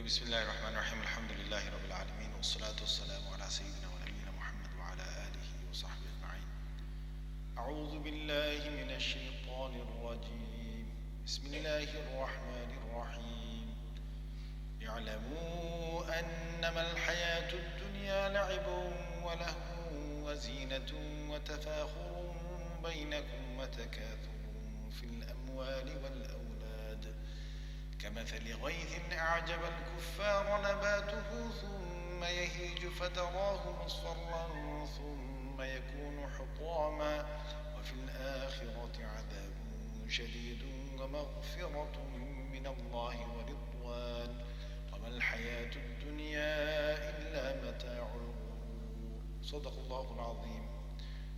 Okay, Bismillahir Rahmanir Rahim. Alhamdulillahi Rabbil Alameen. Wassalatu wassalamu ala Sayyidina wa Nabiyyina Muhammad wa ala alihi wa sahbihi ajma'in. A'udhu billahi minash shaitanir rajim. Bismillahir Rahmanir Rahim. I'lamu annama al-hayatu ad-dunya la'ibun wa lahwun wa zinatun wa tafakhurun baynakum wa takathurun fil amwali wal awlad. كمثل غيث أعجب الكفار نباته ثم يهيج فتراه مصفرا ثم يكون حطاما وفي الآخرة عذاب شديد ومغفرة من الله ورضوان وما الحياة الدنيا إلا متاع الغرور. صدق الله العظيم.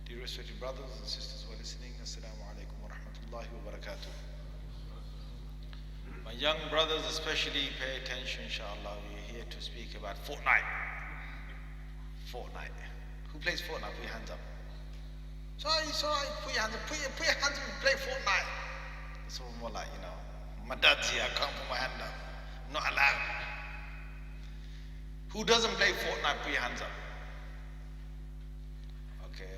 Dear respected brothers and sisters who are listening, Assalamu alaikum wa rahmatullahi wa barakatuh. My young brothers especially, pay attention, inshallah. We're here to speak about Fortnite. Fortnite. Who plays Fortnite? Put your hands up. Sorry, put your hands up. Put your hands up and play Fortnite. So more like, my dad's here, I can't put my hand up. I'm not allowed. Who doesn't play Fortnite? Put your hands up. Okay.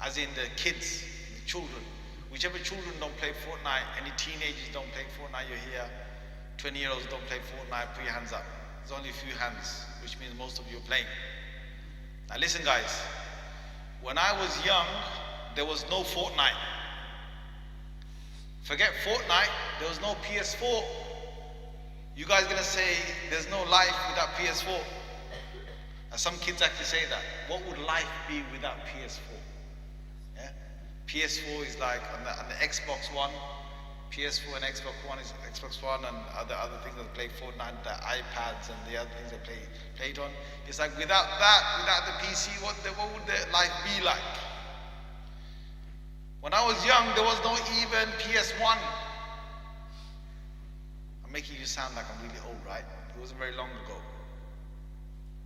As in the kids, the children. Whichever children don't play Fortnite, any teenagers don't play Fortnite, you're here. 20-year-olds don't play Fortnite, put your hands up. There's only a few hands, which means most of you are playing. Now listen guys, when I was young, there was no Fortnite. Forget Fortnite, there was no PS4. You guys gonna say there's no life without PS4? And some kids actually say that. What would life be without PS4? Yeah? PS4 is like on the Xbox One. PS4 and Xbox One is Xbox One and other things that play Fortnite, the iPads and the other things that play it on. It's like without that, without the PC, what would their life be like? When I was young, there was no even PS1. I'm making you sound like I'm really old, right? It wasn't very long ago.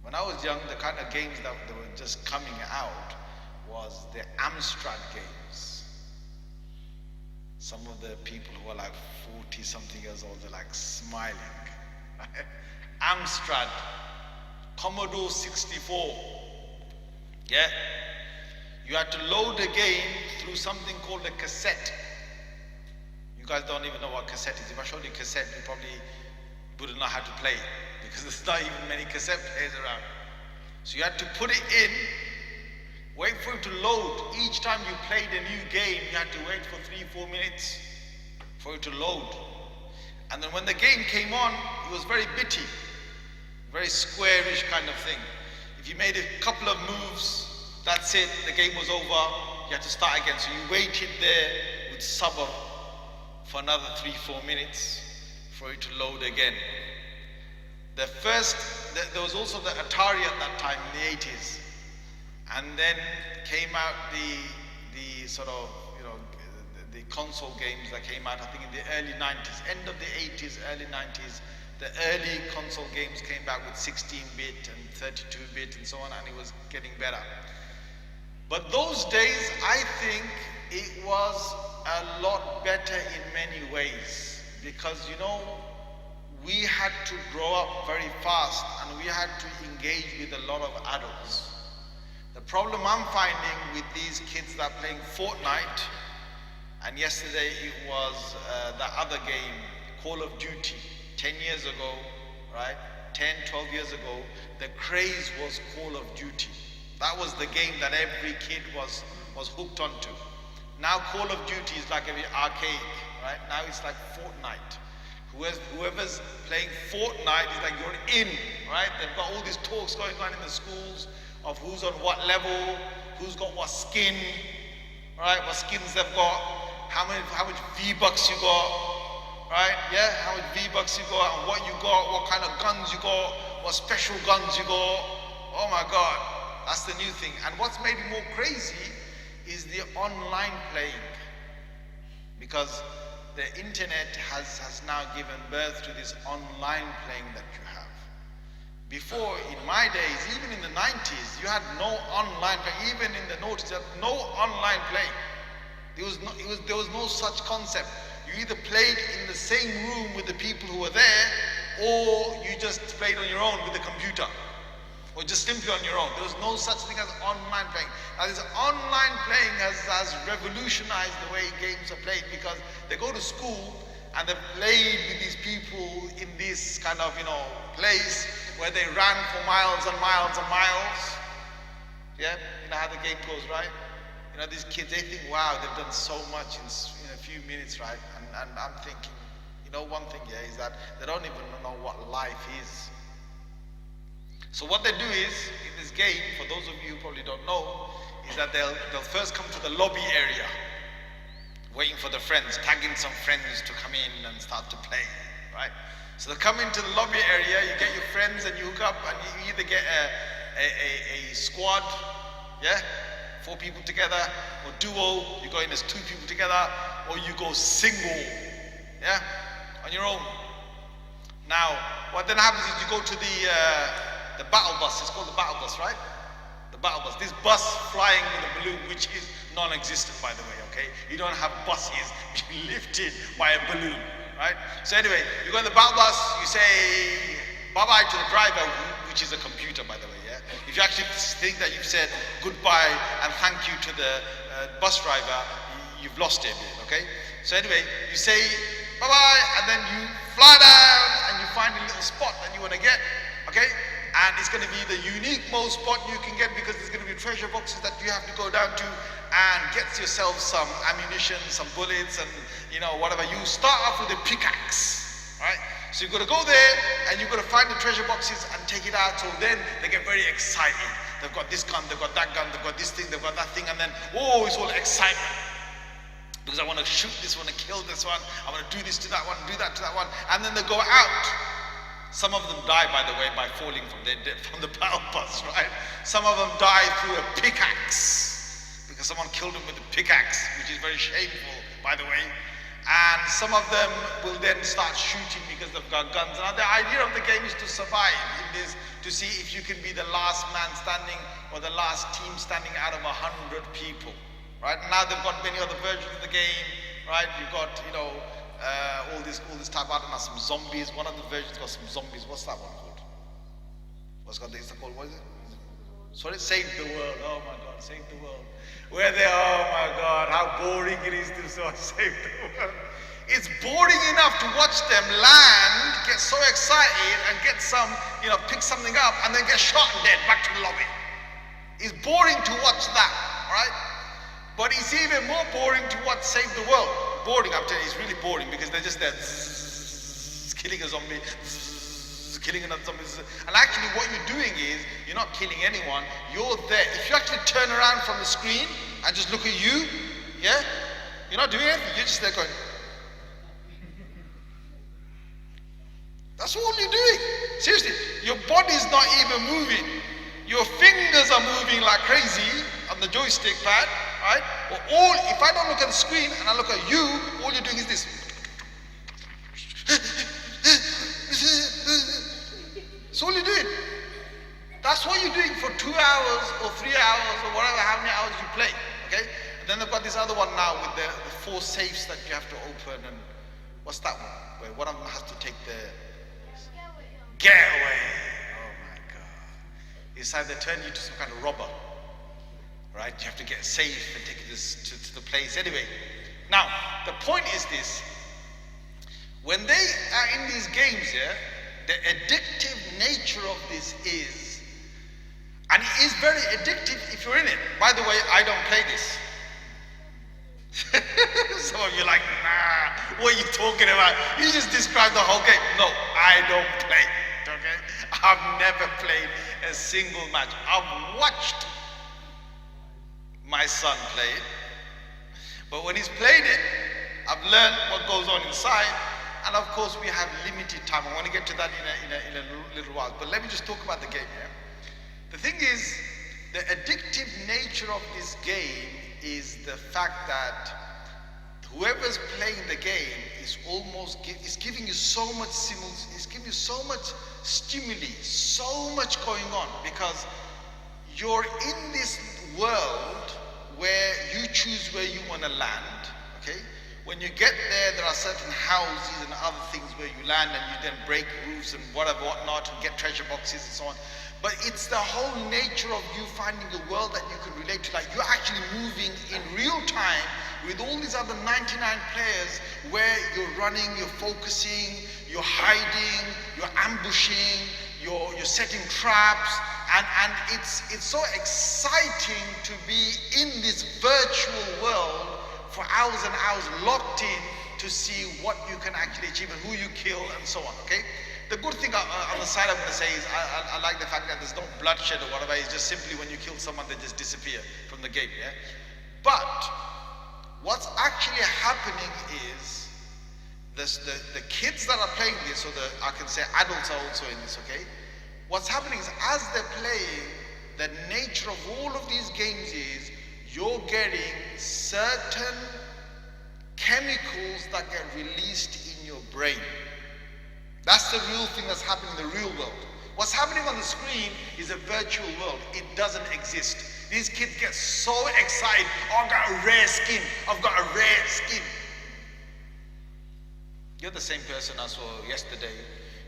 When I was young, the kind of games that were just coming out was the Amstrad games. Some of the people who are like 40 something years old, they're like smiling. Amstrad, Commodore 64. Yeah? You had to load a game through something called a cassette. You guys don't even know what cassette is. If I showed you cassette, you probably wouldn't know how to play it because there's not even many cassette players around. So you had to put it in, wait for it to load. Each time you played a new game, you had to wait for 3-4 minutes for it to load. And then when the game came on, it was very bitty, very squarish kind of thing. If you made a couple of moves, that's it, the game was over, you had to start again. So you waited there with sabr for another 3-4 minutes for it to load again. There was also the Atari at that time in the 80s. And then came out the sort of, the console games that came out, I think in the early 90s, end of the 80s, early 90s. The early console games came back with 16-bit and 32-bit and so on, and it was getting better. But those days, I think it was a lot better in many ways because, we had to grow up very fast and we had to engage with a lot of adults. The problem I'm finding with these kids that are playing Fortnite, and yesterday it was the other game, Call of Duty, 10 years ago, right? 10, 12 years ago, the craze was Call of Duty. That was the game that every kid was hooked onto. Now Call of Duty is like every arcade, right? Now it's like Fortnite. Whoever's playing Fortnite is like you're in, right? They've got all these talks going on in the schools of who's on what level, who's got what skin, right? What skins they've got, how much V-Bucks you got, right? Yeah, how much V-Bucks you got, and what you got, what kind of guns you got, what special guns you got. Oh my God, that's the new thing. And what's made it more crazy is the online playing, because the internet has now given birth to this online playing that you have. Before, in my days, even in the 90s, you had no online play. Even in the noughties, you had no online play. There was no such concept. You either played in the same room with the people who were there, or you just played on your own with the computer, or just simply on your own. There was no such thing as online playing. Now this online playing has revolutionized the way games are played, because they go to school and they've played with these people in this kind of, place where they ran for miles and miles and miles. Yeah, you know how the game goes, right? These kids, they think, wow, they've done so much in a few minutes, right? And I'm thinking, one thing, yeah, is that they don't even know what life is. So what they do is, in this game, for those of you who probably don't know, is that they'll first come to the lobby area, waiting for the friends, tagging some friends to come in and start to play, right? So they come into the lobby area, you get your friends and you hook up, and you either get a squad, yeah, 4 people together, or duo, you go in as 2 people together, or you go single, yeah, on your own. Now, what then happens is you go to the battle bus. It's called the battle bus, right? The battle bus. This bus flying with a balloon, which is non-existent, by the way, okay? You don't have buses being lifted by a balloon, right? So anyway, you go in the battle bus, you say bye-bye to the driver, which is a computer, by the way, yeah? If you actually think that you've said goodbye and thank you to the bus driver, you've lost it, okay? So anyway, you say bye-bye, and then you fly down and you find a little spot that you want to get, okay? And it's going to be the unique most spot you can get, because there's going to be treasure boxes that you have to go down to and get yourself some ammunition, some bullets, and whatever. You start off with a pickaxe, right? So you've got to go there and you've got to find the treasure boxes and take it out. So then they get very excited. They've got this gun, they've got that gun, they've got this thing, they've got that thing, and then, oh, it's all excitement. Because I want to shoot this one and kill this one. I want to do this to that one, do that to that one. And then they go out. Some of them die, by the way, by falling from the battle bus, right? Some of them die through a pickaxe, because someone killed them with a pickaxe, which is very shameful, by the way. And some of them will then start shooting because they've got guns. Now the idea of the game is to survive in this, to see if you can be the last man standing or the last team standing out of 100 people, right? Now they've got many other versions of the game, right? You've got, all this type, I don't know, some zombies. One of the versions got some zombies. What's that one called? What's got this called? What is it? Sorry, Save the World. Oh my God, Save the World. Where they are, oh my God, how boring it is to save the world. It's boring enough to watch them land, get so excited, and get some, pick something up, and then get shot and dead back to the lobby. It's boring to watch that, right? But it's even more boring to watch Save the World. Boring, I'm telling you, it's really boring, because they're just there killing a zombie, killing another zombie. And actually what you're doing is, you're not killing anyone, you're there. If you actually turn around from the screen and just look at you, yeah, you're not doing anything, you're just there going. That's all you're doing. Seriously, your body's not even moving. Your fingers are moving like crazy on the joystick pad, right? But if I don't look at the screen and I look at you, all you're doing is this. That's all you're doing. That's what you're doing for 2 hours or 3 hours or whatever, how many hours you play, okay? And then they've got this other one now with the 4 safes that you have to open, and what's that one? Where one of them has to take the getaway. Oh my God. It's like they turn you to some kind of robber, right? You have to get safe and take it to the place. Anyway, now, the point is this. When they are in these games here, the addictive nature of this is, and it is very addictive if you're in it. By the way, I don't play this. Some of you are like, nah, what are you talking about? You just described the whole game. No, I don't play it, okay? I've never played a single match. I've watched my son play it, but when he's played it, I've learned what goes on inside. And of course, we have limited time. I want to get to that in a little while. But let me just talk about the game here. The thing is, the addictive nature of this game is the fact that whoever's playing the game is giving you so much stimuli, so much going on, because you're in this world where you choose where you want to land, okay? When you get there, there are certain houses and other things where you land and you then break roofs and whatever, whatnot, and get treasure boxes and so on. But it's the whole nature of you finding a world that you can relate to. Like you're actually moving in real time with all these other 99 players where you're running, you're focusing, you're hiding, you're ambushing, you're setting traps. And it's so exciting to be in this virtual world for hours and hours locked in to see what you can actually achieve and who you kill and so on, okay? The good thing on the side I'm going to say is I like the fact that there's no bloodshed or whatever. It's just simply when you kill someone, they just disappear from the game, yeah? But what's actually happening is the kids that are playing this, or I can say adults are also in this, okay? What's happening is as they're playing, the nature of all of these games is you're getting certain chemicals that get released in your brain. That's the real thing that's happening in the real world. What's happening on the screen is a virtual world. It doesn't exist. These kids get so excited. Oh, I've got a rare skin. I've got a rare skin. You're the same person I saw yesterday.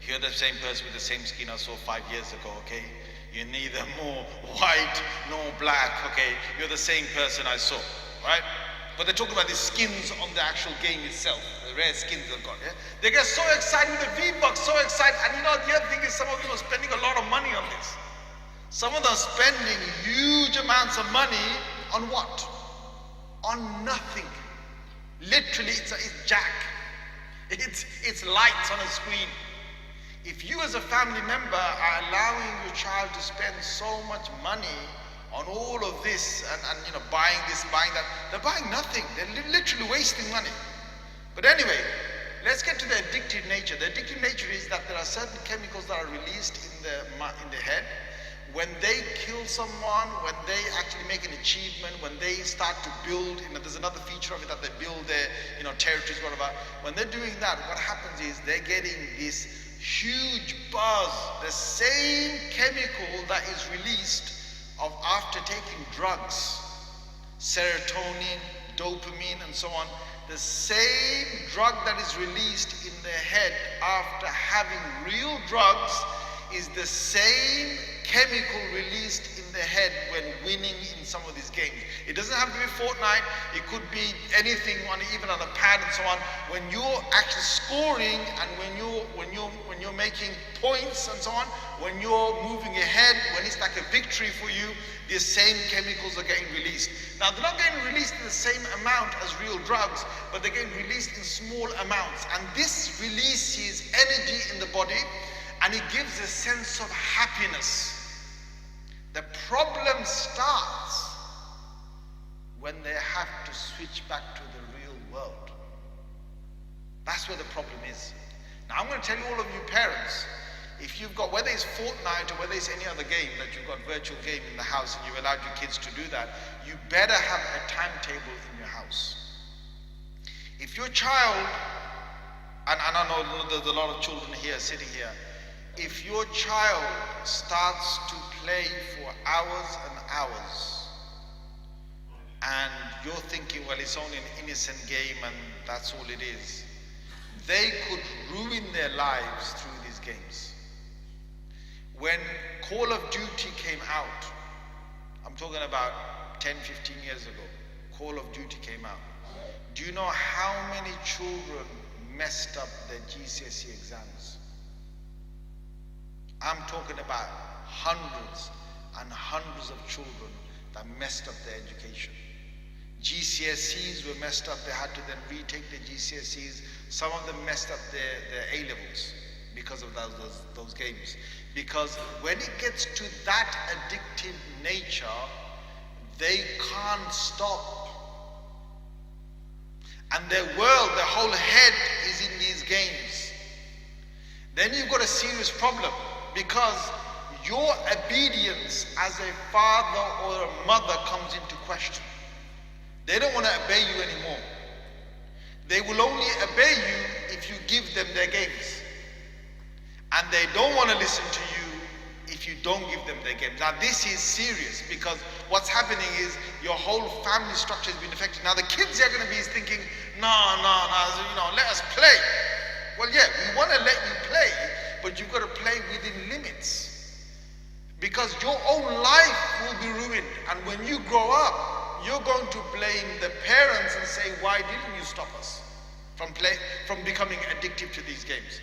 You're the same person with the same skin I saw 5 years ago, okay? You're neither more white nor black, okay? You're the same person I saw, right? But they're talking about the skins on the actual game itself, the rare skins they've got, yeah? They get so excited with the V-Bucks, so excited. And you know, the other thing is some of them are spending a lot of money on this. Some of them are spending huge amounts of money on what? On nothing. Literally, it's jack. It's lights on a screen. If you as a family member are allowing your child to spend so much money on all of this and you know, buying this, buying that, they're buying nothing. They're literally wasting money. But anyway, let's get to the addictive nature. The addictive nature is that there are certain chemicals that are released in the head. When they kill someone, when they actually make an achievement, when they start to build, you know, there's another feature of it that they build their, you know, territories, whatever. When they're doing that, what happens is they're getting this huge buzz, the same chemical that is released after taking drugs, serotonin, dopamine, and so on. The same drug that is released in the head after having real drugs is the same chemical released in the head when winning in some of these games. It doesn't have to be Fortnite, it could be anything, even on a pad and so on. When you're actually scoring and when you're making points and so on, when you're moving ahead, when it's like a victory for you, the same chemicals are getting released. Now they're not getting released in the same amount as real drugs, but they're getting released in small amounts. And this releases energy in the body and it gives a sense of happiness. The problem starts when they have to switch back to the real world. That's where the problem is. Now I'm going to tell you, all of you parents, if you've got, whether it's Fortnite or whether it's any other game that you've got virtual game in the house and you've allowed your kids to do that, you better have a timetable in your house. If your child, and I know there's a lot of children here, sitting here, if your child starts to play for hours and hours, and you're thinking, well, it's only an innocent game and that's all it is, they could ruin their lives through these games. When Call of Duty came out, I'm talking about 10, 15 years ago, Call of Duty came out. Do you know how many children messed up their GCSE exams? I'm talking about hundreds and hundreds of children that messed up their education. GCSEs were messed up, they had to then retake the GCSEs. Some of them messed up their A-levels because of those games. Because when it gets to that addictive nature, they can't stop. And their world, their whole head is in these games. Then you've got a serious problem, because your obedience as a father or a mother comes into question. They don't want to obey you anymore. They will only obey you if you give them their games. And they don't want to listen to you if you don't give them their games. Now this is serious, because what's happening is your whole family structure has been affected. Now the kids are going to be thinking, no, let us play. Well, yeah, we want to let you play, but you've got to play within limits, because your own life will be ruined. And when you grow up, you're going to blame the parents and say, why didn't you stop us from becoming addicted to these games?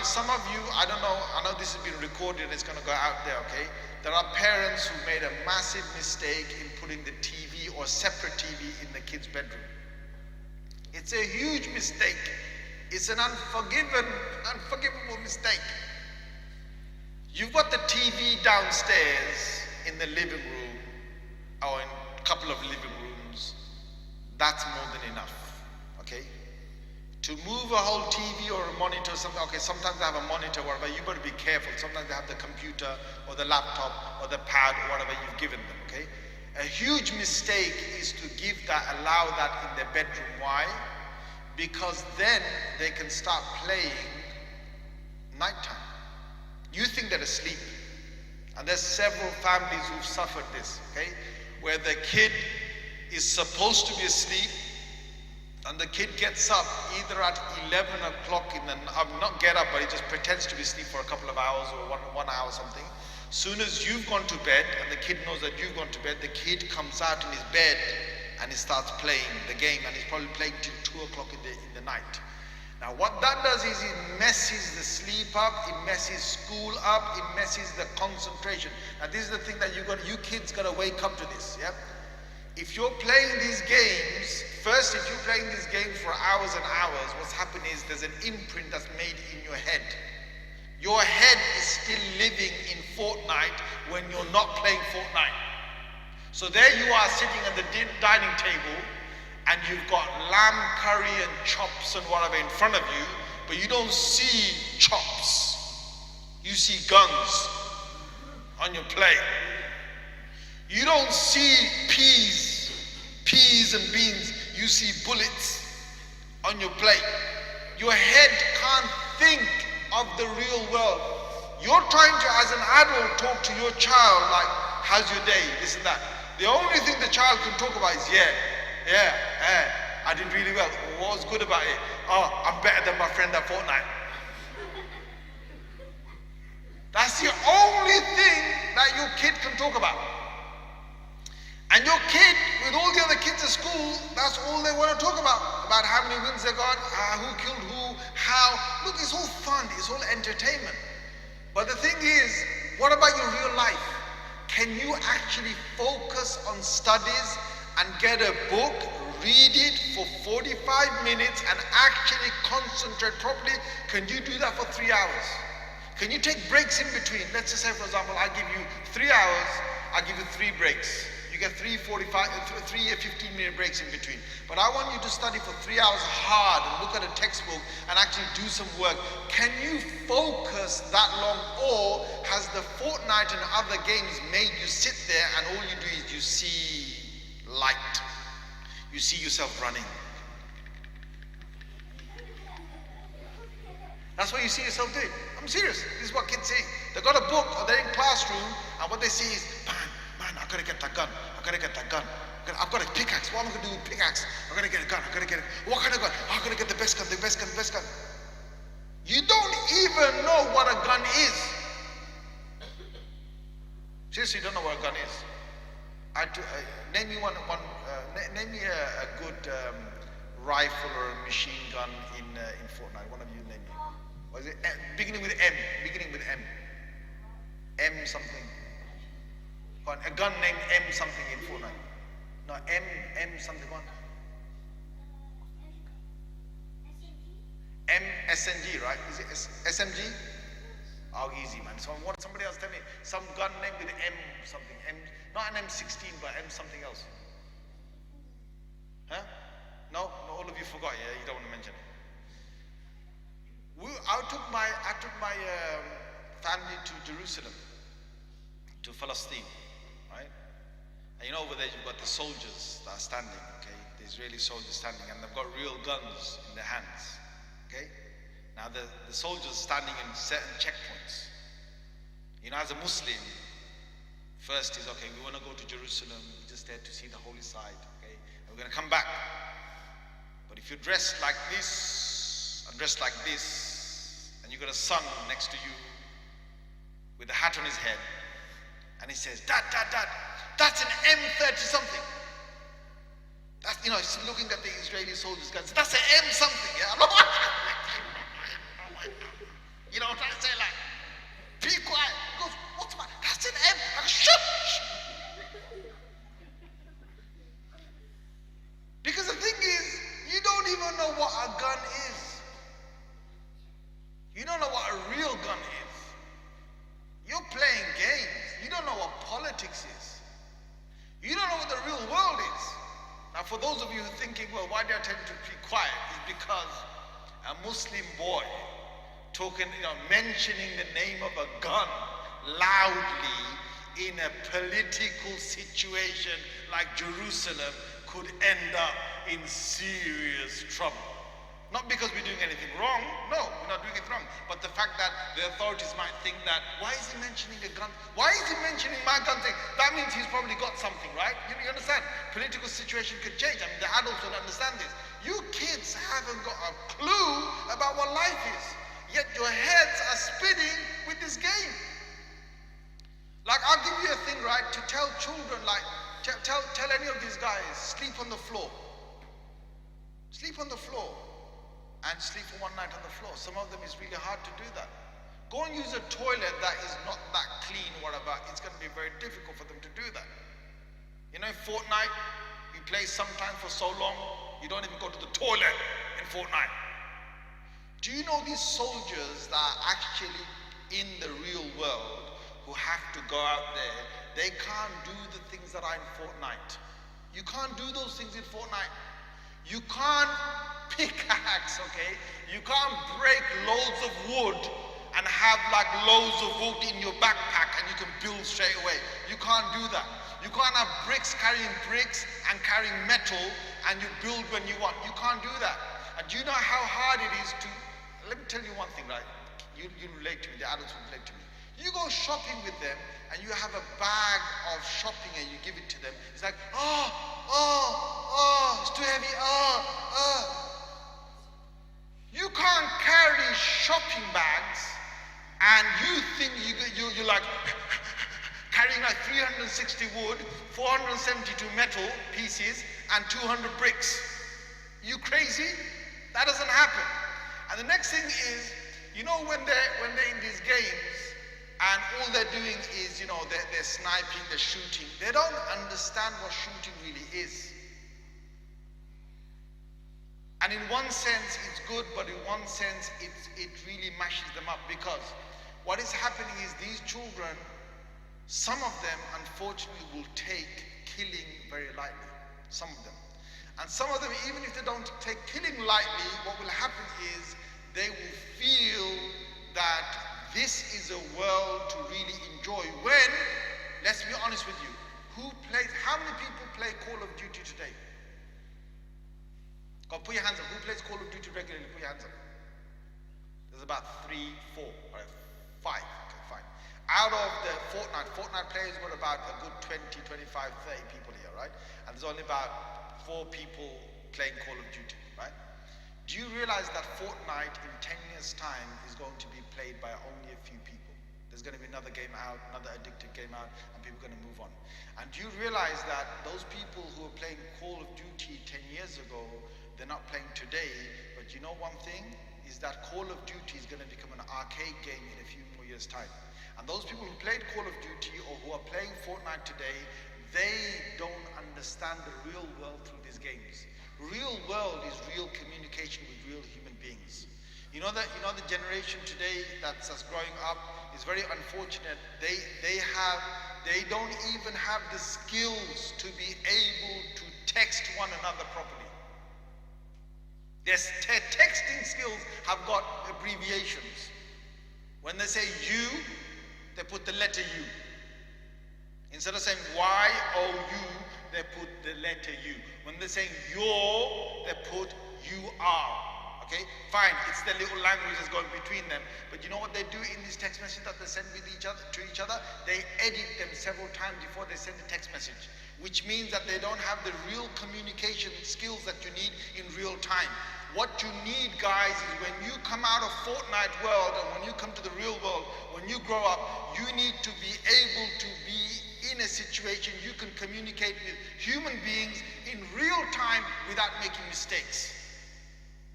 Some of you, I know this has been recorded and it's going to go out there, okay? There are parents who made a massive mistake in putting the TV or separate TV in the kids' bedroom. It's a huge mistake. It's an unforgivable mistake. You've got the TV downstairs in the living room or in a couple of living rooms. That's more than enough, okay? To move a whole TV or a monitor or something, okay, sometimes they have a monitor, whatever, you've got to be careful. Sometimes they have the computer or the laptop or the pad or whatever you've given them, okay? A huge mistake is to allow that in their bedroom. Why? Because then they can start playing nighttime. You think they're asleep. And there's several families who've suffered this, okay? Where the kid is supposed to be asleep, and the kid gets up either at 11 o'clock not get up, but he just pretends to be asleep for a couple of hours or one hour or something. Soon as you've gone to bed and the kid knows that you've gone to bed, the kid comes out in his bed and he starts playing the game, and he's probably playing till 2 o'clock in the night. Now what that does is it messes the sleep up, it messes school up, it messes the concentration. Now this is the thing that you kids gotta wake up to this, yeah? If you're playing these games, first, if you're playing these games for hours and hours, what's happening is there's an imprint that's made in your head. Your head is still living in Fortnite when you're not playing Fortnite. So there you are sitting at the dining table, and you've got lamb curry and chops and whatever in front of you, but you don't see chops. You see guns on your plate. You don't see peas and beans. You see bullets on your plate. Your head can't think of the real world. You're trying to, as an adult, talk to your child like, how's your day, this and that. The only thing the child can talk about is, I did really well. What was good about it? Oh, I'm better than my friend at Fortnite. That's the only thing that your kid can talk about. And your kid, with all the other kids at school, that's all they want to talk about how many wins they got, who killed who, how. Look, it's all fun, it's all entertainment. But the thing is, what about your real life? Can you actually focus on studies and get a book, read it for 45 minutes and actually concentrate properly? Can you do that for 3 hours? Can you take breaks in between? Let's just say, for example, I give you 3 hours, I give you 3 breaks. You get 3 15-minute breaks in between. But I want you to study for 3 hours hard and look at a textbook and actually do some work. Can you focus that long, or has the Fortnite and other games made you sit there and all you do is you see light? You see yourself running. That's what you see yourself doing. I'm serious. This is what kids see. They've got a book or they're in classroom, and what they see is, man, I've got to get that gun. I've got to get that gun. I've got a pickaxe. What am I going to do with pickaxe? I've got to get a gun. I've got to get it. What kind of gun? I've got to get the best gun, the best gun, the best gun. You don't even know what a gun is. Seriously, you don't know what a gun is. Name me a good rifle or a machine gun in Fortnite. One of you name me. What is it? Beginning with M. M something. A gun named M something in Fortnite. No, M something one. M SNG, right? Is it SMG? Oh, easy, man. So somebody else tell me some gun named with M something. Not an M16, but M something else. Huh? No, all of you forgot. Yeah, you don't want to mention it. I took my family to Jerusalem, to Palestine, right? And you know, over there you've got the soldiers that are standing, okay? The Israeli soldiers standing, and they've got real guns in their hands, okay? Now the soldiers standing in certain checkpoints, You know, as a Muslim, first is, okay, we want to go to Jerusalem, we're just there to see the holy site, okay, and we're going to come back. But if you're dressed like this, and dressed like this, and you've got a son next to you, with a hat on his head, and he says, Dad, that's an M30 something. That's, you know, he's looking at the Israeli soldiers, guys, that's an M something, yeah? You know what I say, like, be quiet. He goes, what's my, that's an M. Like, shh. Because the thing is, you don't even know what a gun is. You don't know what a real gun is. You're playing games. You don't know what politics is. You don't know what the real world is. Now, for those of you who are thinking, well, why do I tell you to be quiet? It's because a Muslim boy talking, you know, mentioning the name of a gun loudly in a political situation like Jerusalem could end up in serious trouble. Not because we're doing anything wrong. No, we're not doing it wrong. But the fact that the authorities might think that, why is he mentioning a gun? Why is he mentioning my gun thing? That means he's probably got something, right? You understand? Political situation could change. I mean, the adults will understand this. You kids haven't got a clue about what life is. Yet your heads are spinning with this game. Like, I'll give you a thing, right? To tell children, like, tell any of these guys, sleep on the floor. Sleep on the floor. And sleep for one night on the floor. Some of them is really hard to do that. Go and use a toilet that is not that clean, whatever. It's going to be very difficult for them to do that. You know, in Fortnite, you play sometimes for so long, you don't even go to the toilet in Fortnite. Do you know these soldiers that are actually in the real world who have to go out there, they can't do the things that are in Fortnite. You can't do those things in Fortnite. You can't pickaxe, okay? You can't break loads of wood and have like loads of wood in your backpack and you can build straight away. You can't do that. You can't have bricks carrying bricks and carrying metal and you build when you want. You can't do that. And do you know how hard it is to, let me tell you one thing, right? You relate to me, the adults will relate to me. You go shopping with them and you have a bag of shopping and you give it to them. It's like, it's too heavy, You can't carry shopping bags and you think you're like carrying like 360 wood, 472 metal pieces and 200 bricks. You crazy? That doesn't happen. And the next thing is, you know, when they're in these games and all they're doing is, you know, they're sniping, they're shooting. They don't understand what shooting really is. And in one sense, it's good, but in one sense, it really mashes them up because what is happening is these children, some of them, unfortunately, will take killing very lightly. Some of them. And some of them, even if they don't take killing lightly, what will happen is they will feel that this is a world to really enjoy. When, let's be honest with you, how many people play Call of Duty today? Go put your hands up. Who plays Call of Duty regularly? Put your hands up. There's about 3, 4, or 5. Okay, fine. Out of the Fortnite players got about a good 20, 25, 30 people here, right? And there's only about 4 people playing Call of Duty, right? Do you realize that Fortnite in 10 years' time is going to be played by only a few people? There's going to be another game out, another addictive game out, and people are going to move on. And do you realize that those people who were playing Call of Duty 10 years ago, they're not playing today, but you know one thing? Is that Call of Duty is going to become an arcade game in a few more years' time. And those people who played Call of Duty or who are playing Fortnite today, they don't understand the real world through these games. Real world is real communication with real human beings. You know the generation today that's growing up is very unfortunate. They don't even have the skills to be able to text one another properly. Their texting skills have got abbreviations. When they say you, they put the letter U. Instead of saying Y-O-U, they put the letter U. When they're saying your, they put U-R. Okay, fine, it's the little language that's going between them. But you know what they do in these text messages that they send with each other to each other? They edit them several times before they send a text message, which means that they don't have the real communication skills that you need in real time. What you need, guys, is when you come out of Fortnite world and when you come to the real world, when you grow up, you need to be able to be in a situation you can communicate with human beings in real time without making mistakes,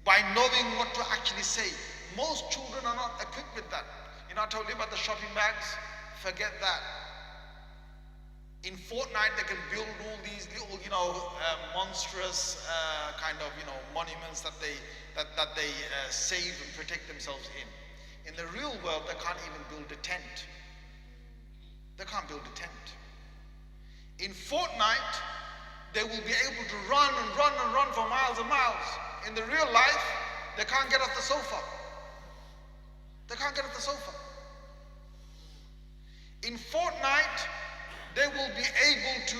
by knowing what to actually say. Most children are not equipped with that. You know, I told you about the shopping bags. Forget that. In Fortnite, they can build all these little, monstrous kind of, monuments that they save and protect themselves in. In the real world, they can't even build a tent. They can't build a tent. In Fortnite, they will be able to run and run and run for miles and miles. In the real life, they can't get off the sofa. They can't get off the sofa. In Fortnite, they will be able to,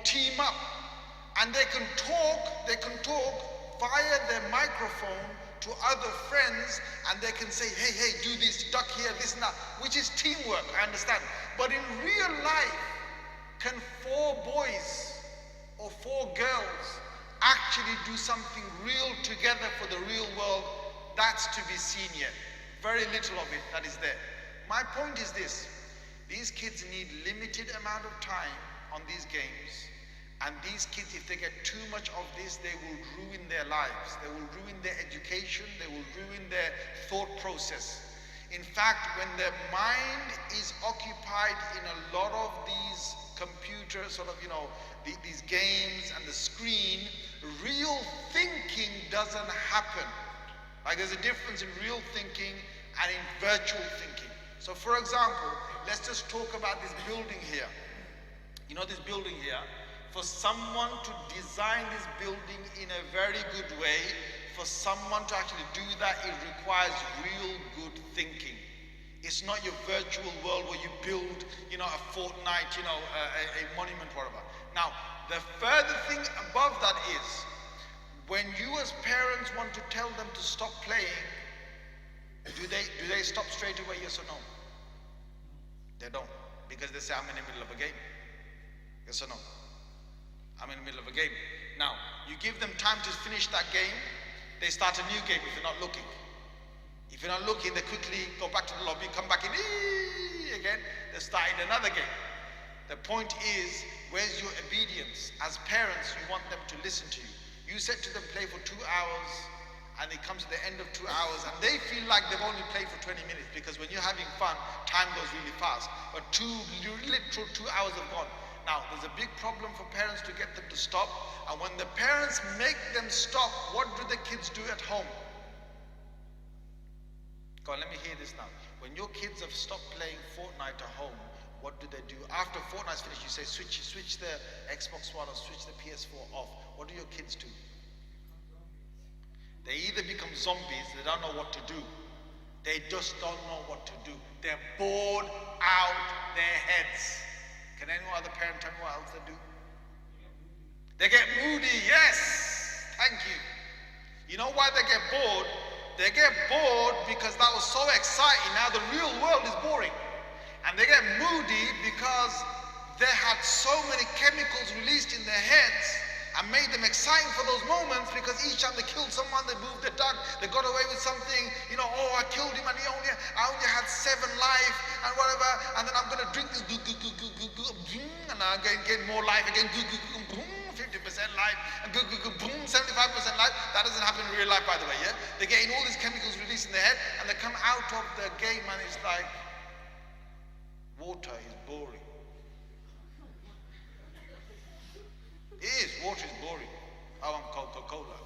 team up, and they can talk via their microphone to other friends, and they can say, hey, do this, duck here, this and that, which is teamwork, I understand. But in real life, can 4 boys or 4 girls actually do something real together for the real world? That's to be seen yet. Very little of it that is there. My point is this: these kids need limited amount of time on these games, and these kids, if they get too much of this, they will ruin their lives. They will ruin their education. They will ruin their thought process. In fact, when their mind is occupied in a lot of these computer these games and the screen, real thinking doesn't happen. Like, there's a difference in real thinking and in virtual thinking. So for example, let's just talk about this building here. You know, this building here, for someone to design this building in a very good way, for someone to actually do that, it requires real good thinking. It's not your virtual world where you build, a Fortnite, a monument, whatever. Now, the further thing above that is, when you as parents want to tell them to stop playing, do they stop straight away, yes or no? They don't, because they say, I'm in the middle of a game. Yes or no? I'm in the middle of a game. Now, you give them time to finish that game, they start a new game if you're not looking. If you're not looking, they quickly go back to the lobby, come back in again, they start in another game. The point is, where's your obedience? As parents, you want them to listen to you. You said to them, play for 2 hours, and it comes to the end of 2 hours, and they feel like they've only played for 20 minutes, because when you're having fun, time goes really fast. But literal 2 hours have gone. Now, there's a big problem for parents to get them to stop, and when the parents make them stop, what do the kids do at home? Go on, let me hear this now. When your kids have stopped playing Fortnite at home, what do they do? After Fortnite's finished, you say switch the Xbox One or switch the PS4 off. What do your kids do? They either become zombies, they don't know what to do. They just don't know what to do. They're bored out their heads. Can any other parent tell me what else they do? They get moody, yes! Thank you. You know why they get bored? They get bored because that was so exciting. Now the real world is boring. And they get moody because they had so many chemicals released in their heads and made them exciting for those moments, because each time they killed someone, they moved the duck, they got away with something, I killed him and I only had 7 life and whatever, and then I'm going to drink this, and I'm going to get more life again, 50% life, and 75% life. That doesn't happen in real life, by the way, yeah? They're getting all these chemicals released in their head, and they come out of the game and it's like, water is boring. It is, water is boring. I want Coca-Cola.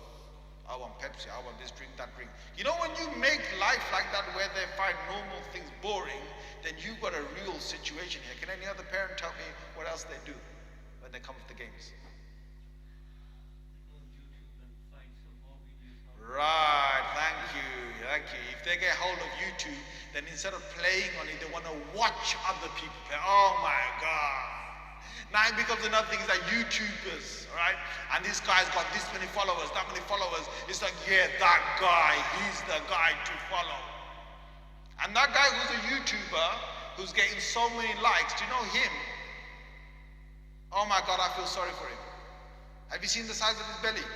I want Pepsi. I want this drink, that drink. You know, when you make life like that where they find normal things boring, then you've got a real situation here. Can any other parent tell me what else they do when they come to the games? Right, thank you. If they get hold of YouTube, then instead of playing on it, they want to watch other people play. Oh my God. Now it becomes another thing, it's like YouTubers, right? And this guy's got this many followers, that many followers. It's like, yeah, that guy, he's the guy to follow. And that guy who's a YouTuber, who's getting so many likes, do you know him? Oh my God, I feel sorry for him. Have you seen the size of his belly?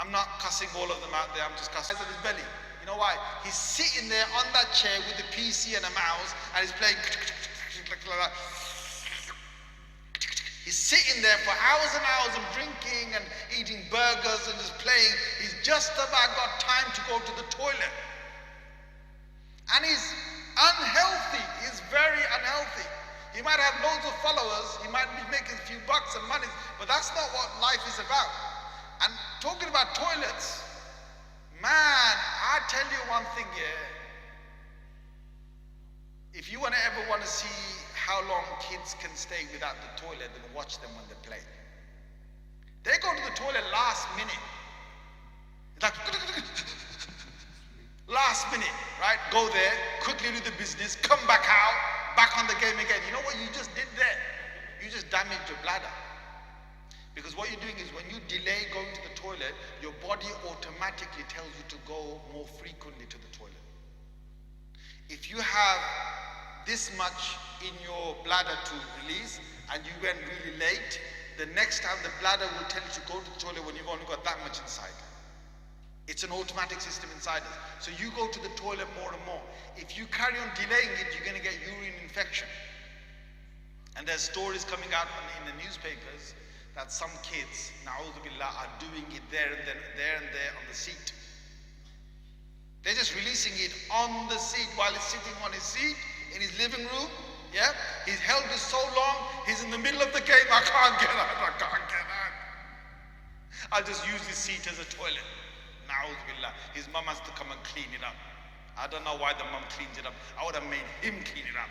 I'm not cussing all of them out there, I'm just cussing the size of his belly. You know why? He's sitting there on that chair with the PC and a mouse, and he's playing like that. He's sitting there for hours and hours and drinking and eating burgers and just playing. He's just about got time to go to the toilet. And he's unhealthy. He's very unhealthy. He might have loads of followers. He might be making a few bucks and money, but that's not what life is about. And talking about toilets, man, I tell you one thing, yeah. If you ever want to see how long kids can stay without the toilet, then watch them when they play. They go to the toilet last minute. It's like last minute, right? Go there, quickly do the business, come back out, back on the game again. You know what you just did there? You just damaged your bladder. Because what you're doing is when you delay going to the toilet, your body automatically tells you to go more frequently to the toilet. If you have this much in your bladder to release and you went really late, the next time the bladder will tell you to go to the toilet when you've only got that much inside. It's an automatic system inside us. So you go to the toilet more and more. If you carry on delaying it, you're going to get urine infection. And there's stories coming out in the newspapers that some kids, na'udhu billah, are doing it there and there on the seat. They're just releasing it on the seat while he's sitting on his seat in his living room. Yeah, he's held it so long, he's in the middle of the game. I can't get out. I'll just use this seat as a toilet. Na'udhu billah. His mum has to come and clean it up. I don't know why the mum cleans it up. I would have made him clean it up.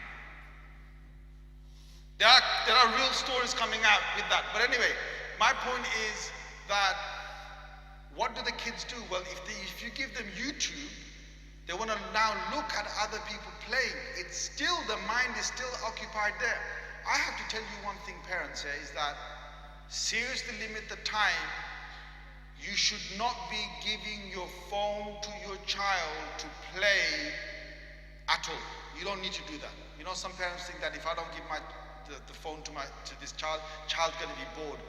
There are real stories coming out with that. But anyway, my point is that what do the kids do? Well, if you give them YouTube, they want to now look at other people playing. It's still, the mind is still occupied there. I have to tell you one thing, parents, here, is that seriously limit the time. You should not be giving your phone to your child to play at all. You don't need to do that. You know, some parents think that if I don't give the phone to this child's going to be bored.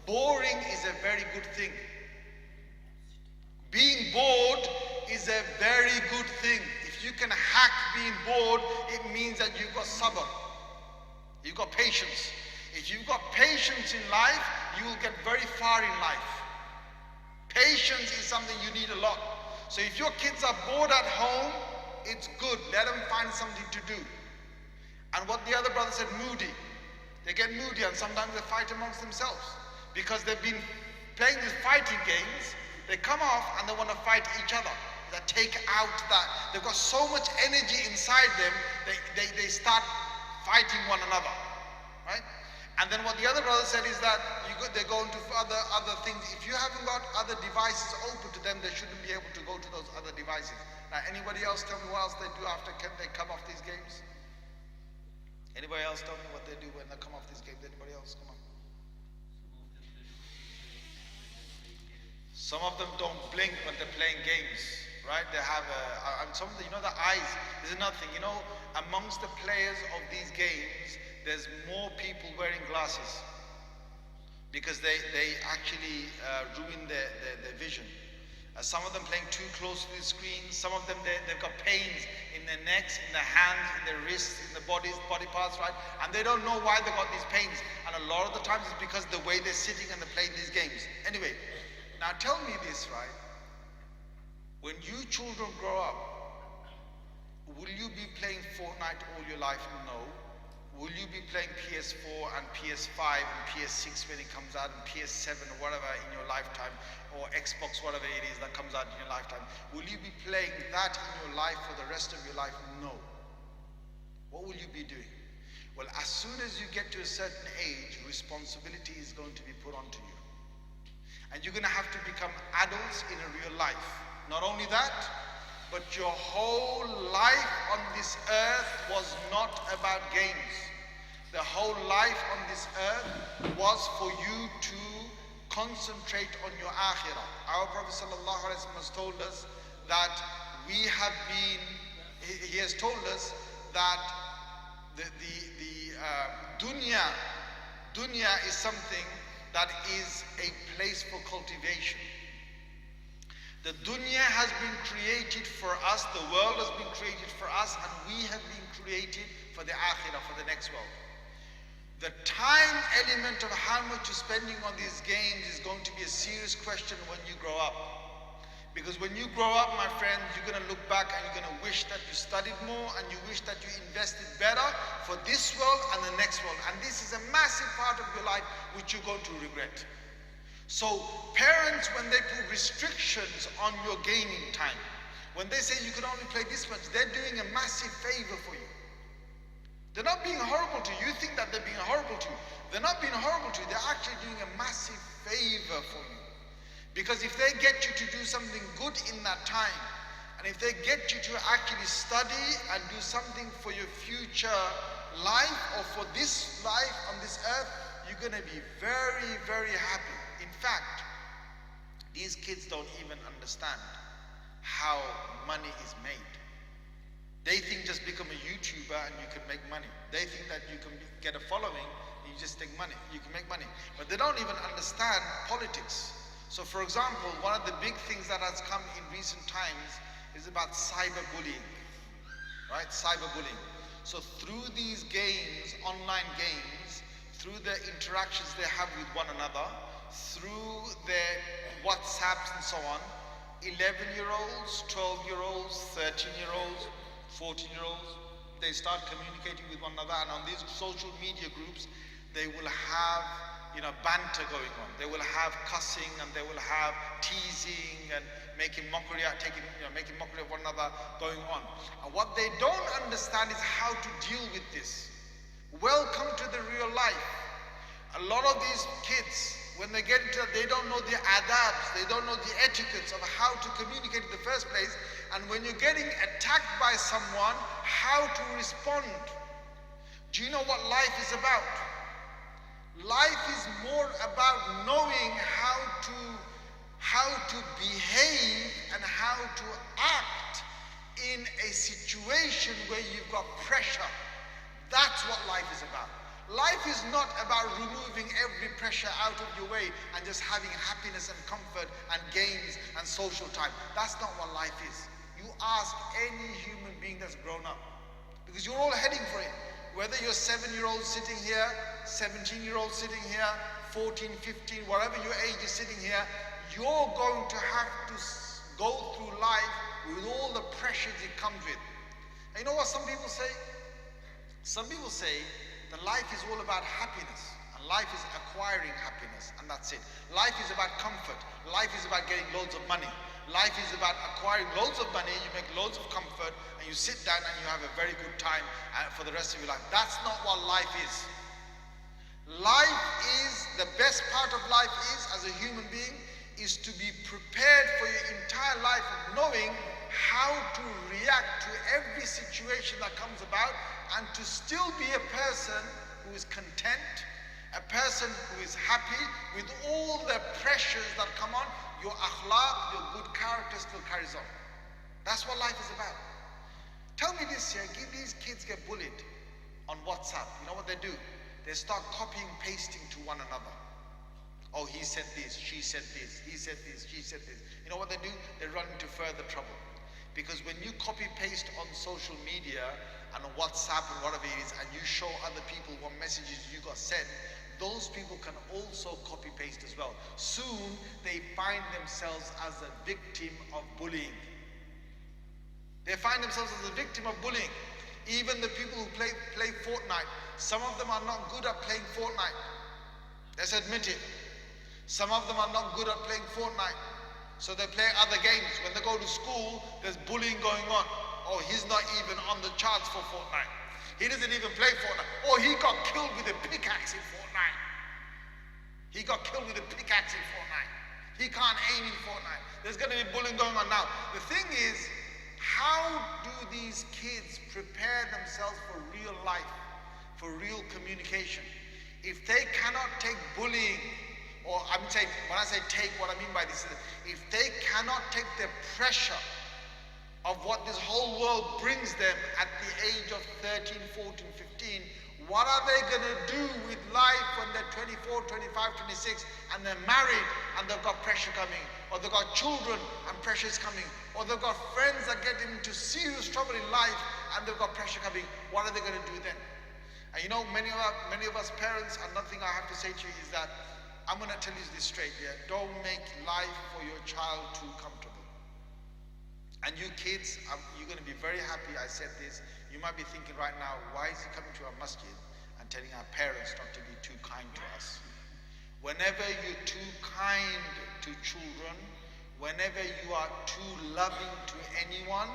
Boring is a very good thing. Being bored is a very good thing. If you can hack being bored, it means that you've got sabr. You've got patience. If you've got patience in life, you will get very far in life. Patience is something you need a lot. So if your kids are bored at home, it's good. Let them find something to do. And what the other brother said, moody. They get moody and sometimes they fight amongst themselves because they've been playing these fighting games. They come off and they want to fight each other. They take out that. They've got so much energy inside them, they start fighting one another, right? And then what the other brother said is that they go into other things. If you haven't got other devices open to them, they shouldn't be able to go to those other devices. Now, anybody else tell me what else they do after they come off these games? Anybody else tell me what they do when they come off these games? Anybody else? Come on. Some of them don't blink when they're playing games, right? They have some of the, you know, the eyes. There's another thing, you know, amongst the players of these games, there's more people wearing glasses because they actually ruin their vision. Some of them playing too close to the screen. Some of them, they've got pains in their necks, in their hands, in their wrists, in the body parts, right? And they don't know why they got these pains. And a lot of the times it's because the way they're sitting and they're playing these games. Anyway, now tell me this, right? When you children grow up, will you be playing Fortnite all your life? No. Will you be playing PS4 and PS5 and PS6 when it comes out, and PS7 or whatever in your lifetime, or Xbox, whatever it is that comes out in your lifetime? Will you be playing that in your life for the rest of your life? No. What will you be doing? Well, as soon as you get to a certain age, responsibility is going to be put onto you. And you're going to have to become adults in a real life. Not only that, but your whole life on this earth was not about games. The whole life on this earth was for you to concentrate on your akhirah. Our Prophet ﷺ has told us that we have been, he has told us that the dunya is something that is a place for cultivation. The dunya has been created for us, the world has been created for us, and we have been created for the akhirah, for the next world. The time element of how much you're spending on these games is going to be a serious question when you grow up. Because when you grow up, my friends, you're going to look back and you're going to wish that you studied more and you wish that you invested better for this world and the next world. And this is a massive part of your life which you're going to regret. So parents, when they put restrictions on your gaming time, when they say you can only play this much, they're doing a massive favor for you. They're not being horrible to you. You think that they're being horrible to you. They're not being horrible to you. They're actually doing a massive favor for you. Because if they get you to do something good in that time, and if they get you to actually study and do something for your future life or for this life on this earth, you're going to be very, very happy. In fact, these kids don't even understand how money is made. They think just become a YouTuber and you can make money. They think that you can get a following and you just take money. You can make money. But they don't even understand politics. So for example, one of the big things that has come in recent times is about cyberbullying. Right? Cyberbullying. So through these games, online games, through the interactions they have with one another, through their WhatsApps and so on, 11-year-olds, 12-year-olds, 13-year-olds, 14-year-olds, they start communicating with one another, and on these social media groups, they will have, banter going on. They will have cussing, and they will have teasing and making mockery of one another going on. And what they don't understand is how to deal with this. Welcome to the real life. A lot of these kids, when they get into that, they don't know the adabs, they don't know the etiquettes of how to communicate in the first place. And when you're getting attacked by someone, how to respond. Do you know what life is about? Life is more about knowing how to behave and how to act in a situation where you've got pressure. That's what life is about. Life is not about removing every pressure out of your way and just having happiness and comfort and games and social time. That's not what life is. You ask any human being that's grown up, because you're all heading for it. Whether you're 7-year-old sitting here, 17-year-old sitting here, 14, 15, whatever your age is sitting here, you're going to have to go through life with all the pressures it comes with. And you know what some people say? Some people say that life is all about happiness, and life is acquiring happiness, and that's it. Life is about comfort. Life is about getting loads of money. Life is about acquiring loads of money, you make loads of comfort, and you sit down and you have a very good time for the rest of your life. That's not what life is. Life is, the best part of life is, as a human being, is to be prepared for your entire life of knowing how to react to every situation that comes about, and to still be a person who is content, a person who is happy with all the pressures that come on. Your akhlaq, your good character still carries on. That's what life is about. Tell me this here, these kids get bullied on WhatsApp. You know what they do? They start copying, pasting to one another. Oh, he said this, she said this, he said this, she said this. You know what they do? They run into further trouble. Because when you copy paste on social media and on WhatsApp and whatever it is, and you show other people what messages you got sent, those people can also copy paste as well. Soon they find themselves as a victim of bullying. They find themselves as a victim of bullying. Even the people who play Fortnite, some of them are not good at playing Fortnite. Let's admit it. Some of them are not good at playing Fortnite. So they play other games. When they go to school, there's bullying going on. Oh, he's not even on the charts for Fortnite. He doesn't even play Fortnite. Oh, he got killed with a pickaxe in Fortnite. He got killed with a pickaxe in Fortnite. He can't aim in Fortnite. There's going to be bullying going on now. The thing is, how do these kids prepare themselves for real life? for real communication. If they cannot take bullying, or I'm saying, when I say take, what I mean by this is, if they cannot take the pressure of what this whole world brings them at the age of 13, 14, 15, what are they going to do with life when they're 24, 25, 26 and they're married and they've got pressure coming, or they've got children and pressure is coming, or they've got friends that get into serious trouble in life and they've got pressure coming? What are they going to do then? And you know, many of us parents, and nothing I have to say to you is that, I'm going to tell you this straight here, don't make life for your child too comfortable. And you kids, you're going to be very happy I said this. You might be thinking right now, why is he coming to our masjid and telling our parents not to be too kind to us? Whenever you're too kind to children, whenever you are too loving to anyone,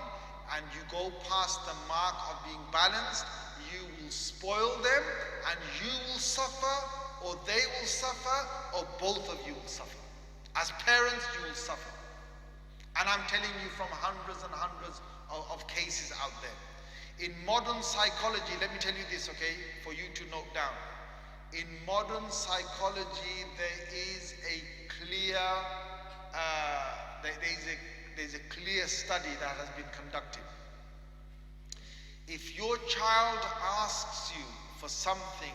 and you go past the mark of being balanced, you will spoil them, and you will suffer, or they will suffer, or both of you will suffer. As parents, you will suffer. And I'm telling you from hundreds and hundreds of cases out there. In modern psychology, let me tell you this, okay, for you to note down. In modern psychology, there is a clear, there's a clear study that has been conducted. If your child asks you for something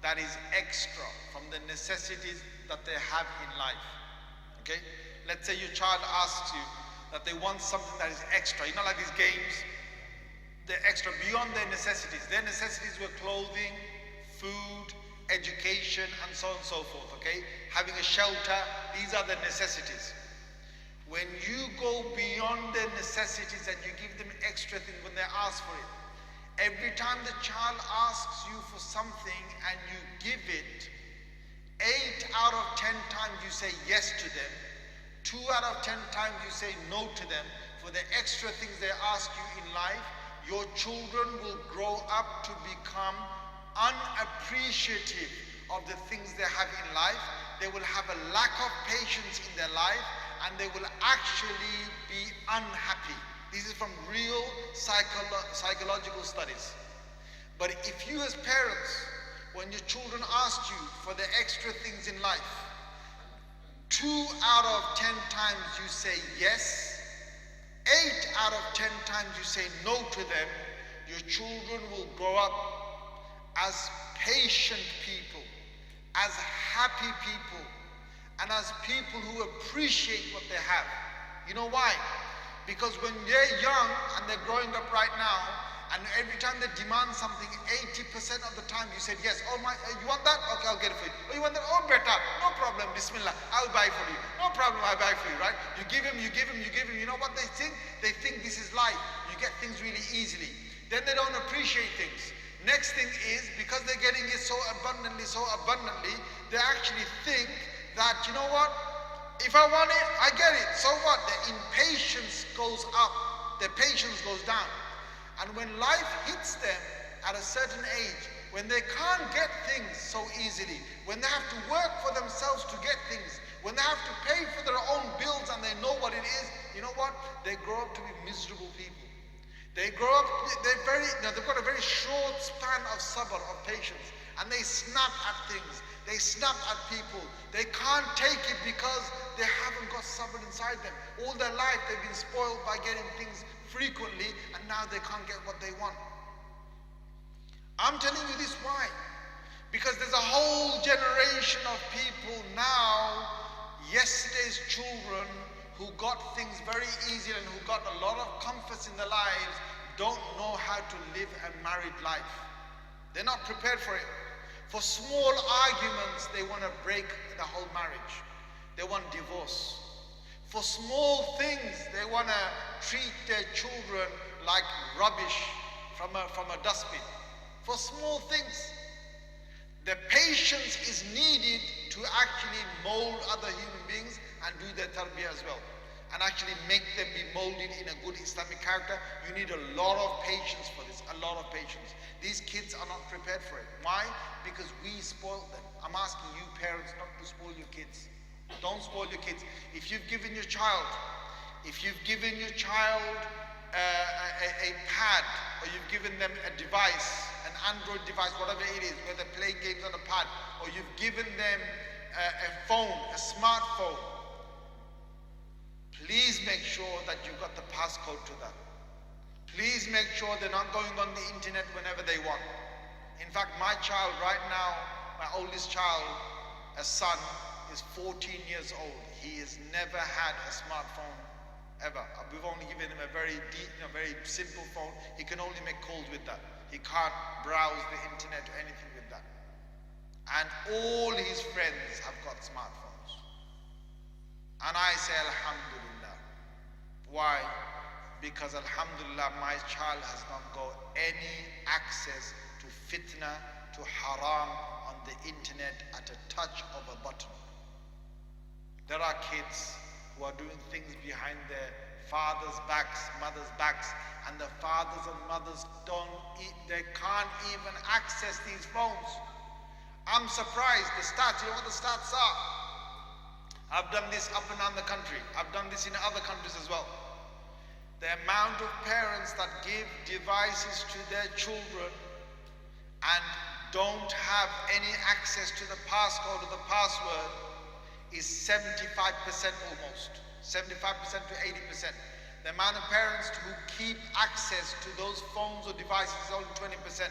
that is extra from the necessities that they have in life, okay? Let's say your child asks you that they want something that is extra. You know, like these games, they're extra beyond their necessities. Their necessities were clothing, food, education, and so on and so forth, okay? Having a shelter, these are the necessities. When you go beyond their necessities and you give them extra things when they ask for it, every time the child asks you for something and you give it, 8 out of 10 times you say yes to them, 2 out of 10 times you say no to them for the extra things they ask you in life. Your children will grow up to become unappreciative of the things they have in life. They will have a lack of patience in their life, and they will actually be unhappy. This is from real psychological studies. But if you as parents, when your children ask you for the extra things in life, 2 out of 10 times you say yes, 8 out of 10 times you say no to them, your children will grow up as patient people, as happy people, and as people who appreciate what they have. You know why? Because when they're young and they're growing up right now, and every time they demand something, 80% of the time you said yes. Oh my, you want that? Okay, I'll get it for you. Oh, you want that? Oh, better. No problem. Bismillah. I'll buy for you. No problem. I'll buy for you, right? You give him, you give him, you give him. You know what they think? They think this is life. You get things really easily. Then they don't appreciate things. Next thing is, because they're getting it so abundantly, they actually think that, you know what? If I want it, I get it. So what? The impatience goes up. The patience goes down. And when life hits them at a certain age, when they can't get things so easily, when they have to work for themselves to get things, when they have to pay for their own bills and they know what it is, you know what? They grow up to be miserable people. They grow up, they've got a very short span of sabr, of patience, and they snap at things. They snap at people. They can't take it because they haven't got sabr inside them. All their life they've been spoiled by getting things frequently, and now they can't get what they want. I'm telling you this why? Because there's a whole generation of people now, yesterday's children, who got things very easy and who got a lot of comforts in their lives, don't know how to live a married life. They're not prepared for it. For small arguments, they want to break the whole marriage. They want divorce. For small things, they want to treat their children like rubbish from a dustbin. For small things. The patience is needed to actually mold other human beings and do their tarbiyah as well. And actually make them be molded in a good Islamic character. You need a lot of patience for this, a lot of patience. These kids are not prepared for it. Why? Because we spoiled them. I'm asking you parents not to spoil your kids. Don't spoil your kids. If you've given your child a pad, or you've given them a device, an Android device, whatever it is, where they play games on a pad, or you've given them a phone, a smartphone, please make sure that you've got the passcode to that. Please make sure they're not going on the internet whenever they want. In fact, my child right now, my oldest child, a son, is 14 years old. He has never had a smartphone ever. We've only given him a very deep, very simple phone. He can only make calls with that. He can't browse the internet or anything with that. And all his friends have got smartphones. And I say Alhamdulillah. Why? Because Alhamdulillah, my child has not got any access to fitna, to haram on the internet at a touch of a button. There are kids who are doing things behind their fathers' backs, mothers' backs, and the fathers and mothers they can't even access these phones. I'm surprised. The stats, you know what the stats are? I've done this up and down the country. I've done this in other countries as well. The amount of parents that give devices to their children and don't have any access to the passcode or the password is 75% almost. 75% to 80%. The amount of parents who keep access to those phones or devices is only 20%.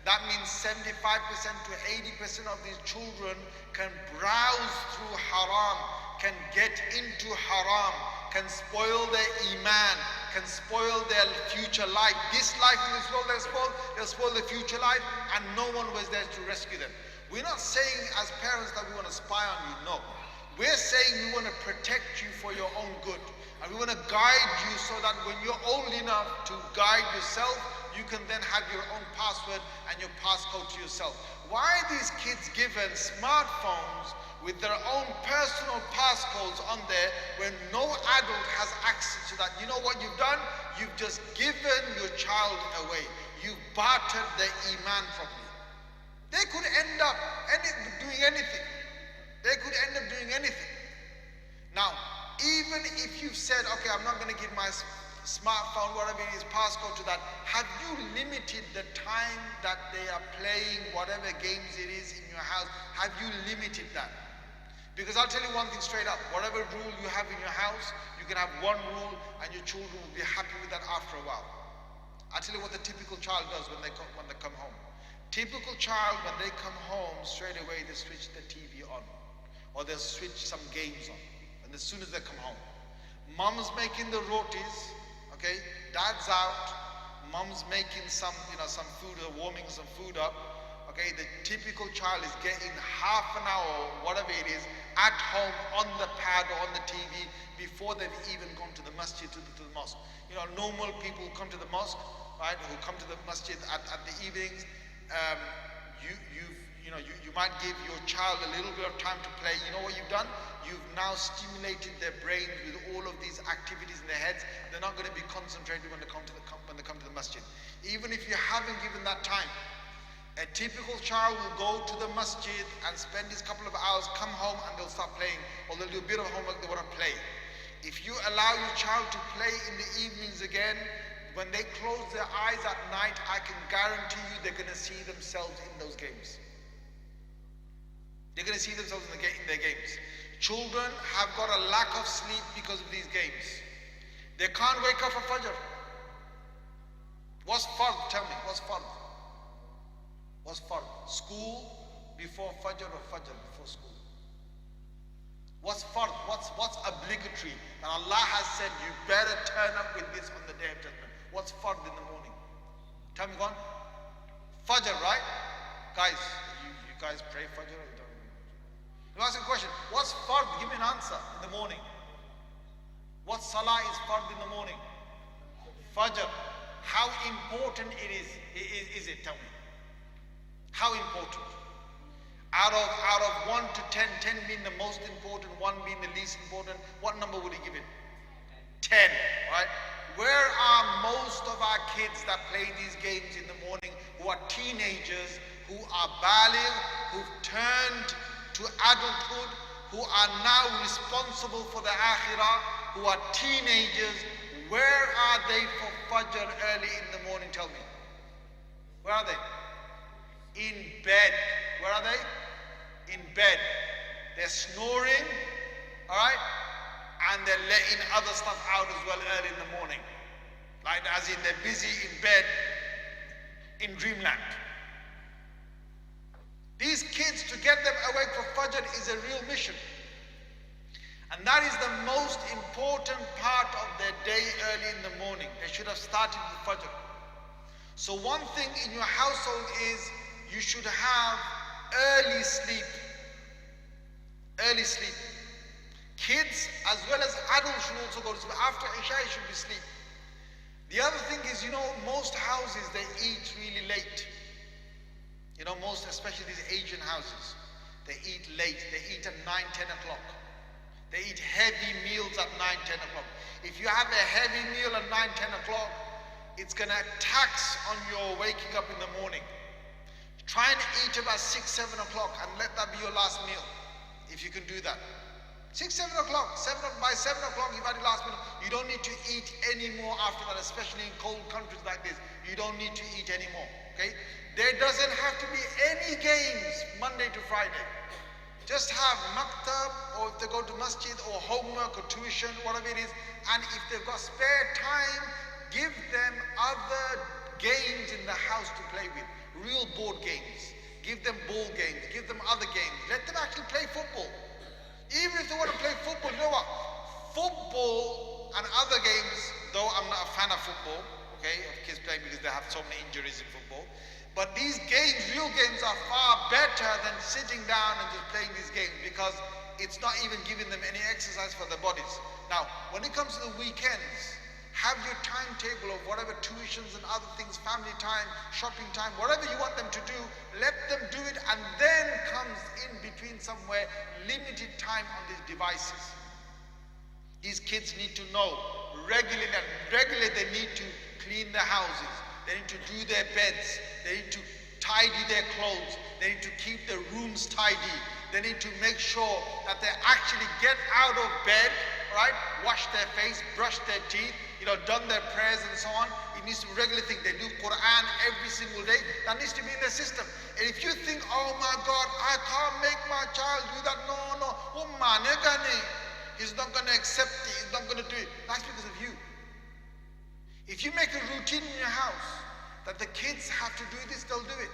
That means 75% to 80% of these children can browse through haram, can get into haram, can spoil their iman, can spoil their future life. This life in this world they'll spoil their future life, and no one was there to rescue them. We're not saying as parents that we want to spy on you, no. We're saying we want to protect you for your own good. And we want to guide you so that when you're old enough to guide yourself, you can then have your own password and your passcode to yourself. Why are these kids given smartphones with their own personal passcodes on there when no adult has access to that? You know what you've done? You've just given your child away. You've bartered their iman from you. They could end up doing anything. They could end up doing anything. Now, even if you've said, okay, I'm not going to give my smartphone, whatever it is, passcode to that, have you limited the time that they are playing whatever games it is in your house? Have you limited that? Because I'll tell you one thing straight up, whatever rule you have in your house, you can have one rule and your children will be happy with that after a while. I'll tell you what the typical child does when they come home. Typical child, when they come home, straight away they switch the TV on. Or they'll switch some games on. And as soon as they come home, mom's making the rotis, okay? Dad's out. Mom's making some food, or warming some food up. Okay, the typical child is getting half an hour, whatever it is, at home on the pad or on the TV before they've even gone to the masjid, to the mosque. You know, normal people who come to the mosque, right? Who come to the masjid at the evenings. You might give your child a little bit of time to play. You know what you've done? You've now stimulated their brains with all of these activities in their heads. They're not going to be concentrated when they come to the masjid. Even if you haven't given that time, a typical child will go to the masjid and spend his couple of hours, come home, and they'll start playing, or they'll do a bit of homework, they want to play. If you allow your child to play in the evenings again, when they close their eyes at night, I can guarantee you they're going to see themselves in those games. They're going to see themselves in their games. Children have got a lack of sleep because of these games. They can't wake up for Fajr. What's fard? Tell me, what's fard? What's fard? School before Fajr or Fajr before school? What's fard? What's obligatory? And Allah has said you better turn up with this on the day of judgment. What's fard in the morning? Tell me, go on. Fajr, right? Guys, you guys pray Fajr or you don't? You ask a question. What's fard? Give me an answer in the morning. What salah is fard in the morning? Fajr. How important is it? Tell me. How important? Out of 1 to 10, 10 being the most important, 1 being the least important, what number would he give it? 10, right? Where are most of our kids that play these games in the morning, who are teenagers, who are baligh, who've turned to adulthood, who are now responsible for the akhirah, who are teenagers? Where are they for Fajr early in the morning? Tell me. Where are they? In bed. Where are they? In bed. They're snoring, all right? And they're letting other stuff out as well early in the morning. Like as in they're busy in bed in dreamland. These kids, to get them awake for Fajr is a real mission. And that is the most important part of their day early in the morning. They should have started with Fajr. So one thing in your household is you should have early sleep. Early sleep. Kids as well as adults should also go to sleep. After Isha you should be asleep. The other thing is, most houses, they eat really late. Most, especially these Asian houses, they eat late. They eat at 9, 10 o'clock. They eat heavy meals at 9, 10 o'clock. If you have a heavy meal at 9, 10 o'clock, it's going to tax on your waking up in the morning. Try and eat about 6, 7 o'clock and let that be your last meal, if you can do that. 6, 7 o'clock, by 7 o'clock you've had your last meal. You don't need to eat any more after that, especially in cold countries like this. You don't need to eat anymore, okay? There doesn't have to be any games Monday to Friday. Just have maktab, or if they go to masjid, or homework, or tuition, whatever it is. And if they've got spare time, give them other games in the house to play with. Real board games. Give them ball games. Give them other games. Let them actually play football. Even if they want to play football, you know what? Football and other games, though I'm not a fan of football, okay, of kids playing because they have so many injuries in football. But these games, real games, are far better than sitting down and just playing these games, because it's not even giving them any exercise for their bodies. Now, when it comes to the weekends, have your timetable of whatever tuitions and other things, family time, shopping time, whatever you want them to do, let them do it, and then comes in between somewhere limited time on these devices. These kids need to know regularly they need to clean their houses. They need to do their beds. They need to tidy their clothes. They need to keep their rooms tidy. They need to make sure that they actually get out of bed, right? Wash their face, brush their teeth, done their prayers and so on. It needs to be a regular thing. They do Quran every single day. That needs to be in their system. And if you think, oh my God, I can't make my child do that. No. He's not going to accept it. He's not going to do it. That's because of you. If you make a routine in your house that the kids have to do this, they'll do it.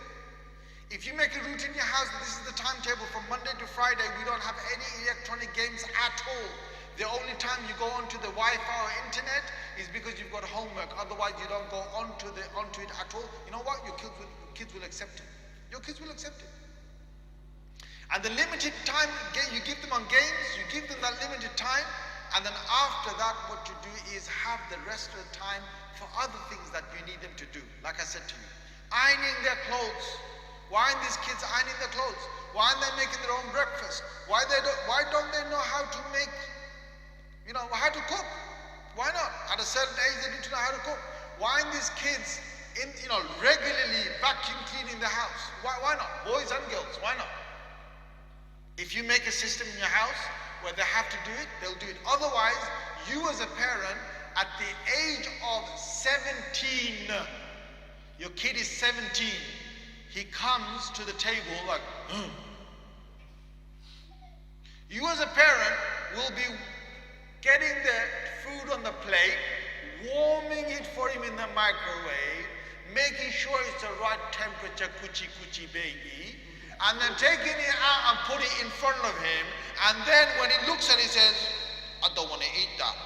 If you make a routine in your house that this is the timetable from Monday to Friday, we don't have any electronic games at all. The only time you go onto the Wi-Fi or internet is because you've got homework. Otherwise, you don't go onto it at all. You know what? Your kids will accept it. Your kids will accept it. And the limited time you give them on games, you give them that limited time, and then after that, what you do is have the rest of the time for other things that you need them to do. Like I said to you, ironing their clothes. Why aren't these kids ironing their clothes? Why aren't they making their own breakfast? Why don't they know how to make, how to cook? Why not? At a certain age, they need to know how to cook. Why aren't these kids regularly vacuum cleaning the house? Why not? Boys and girls, why not? If you make a system in your house where they have to do it, they'll do it. Otherwise, you as a parent, at the age of 17, your kid is 17, he comes to the table like, You as a parent will be getting the food on the plate, warming it for him in the microwave, making sure it's the right temperature, coochie baby, and then taking it out and put it in front of him, and then when he looks at it, he says, I don't want to eat that.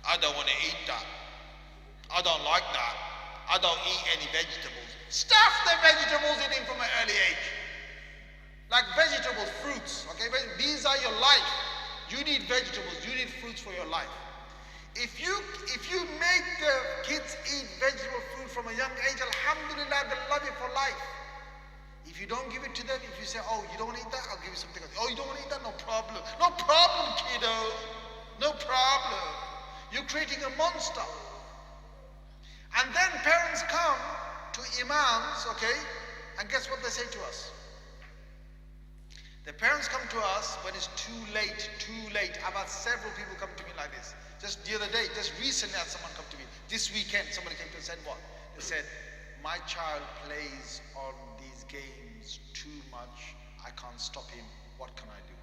I don't want to eat that. I don't like that. I don't eat any vegetables. Stuff the vegetables in him from an early age. Like vegetables, fruits, okay? These are your life. You need vegetables, you need fruits for your life. If you make the kids eat vegetable fruit from a young age, alhamdulillah, they'll love it for life. If you don't give it to them, if you say, oh, you don't want to eat that, I'll give you something else. Oh, you don't want to eat that? No problem. No problem, kiddo. No problem. You're creating a monster. And then parents come to imams, okay, and guess what they say to us? The parents come to us when it's too late. I've had several people come to me like this. Just the other day, just recently I had someone come to me. This weekend, somebody came to me and said what? They said, my child plays on these games too much, I can't stop him, what can I do?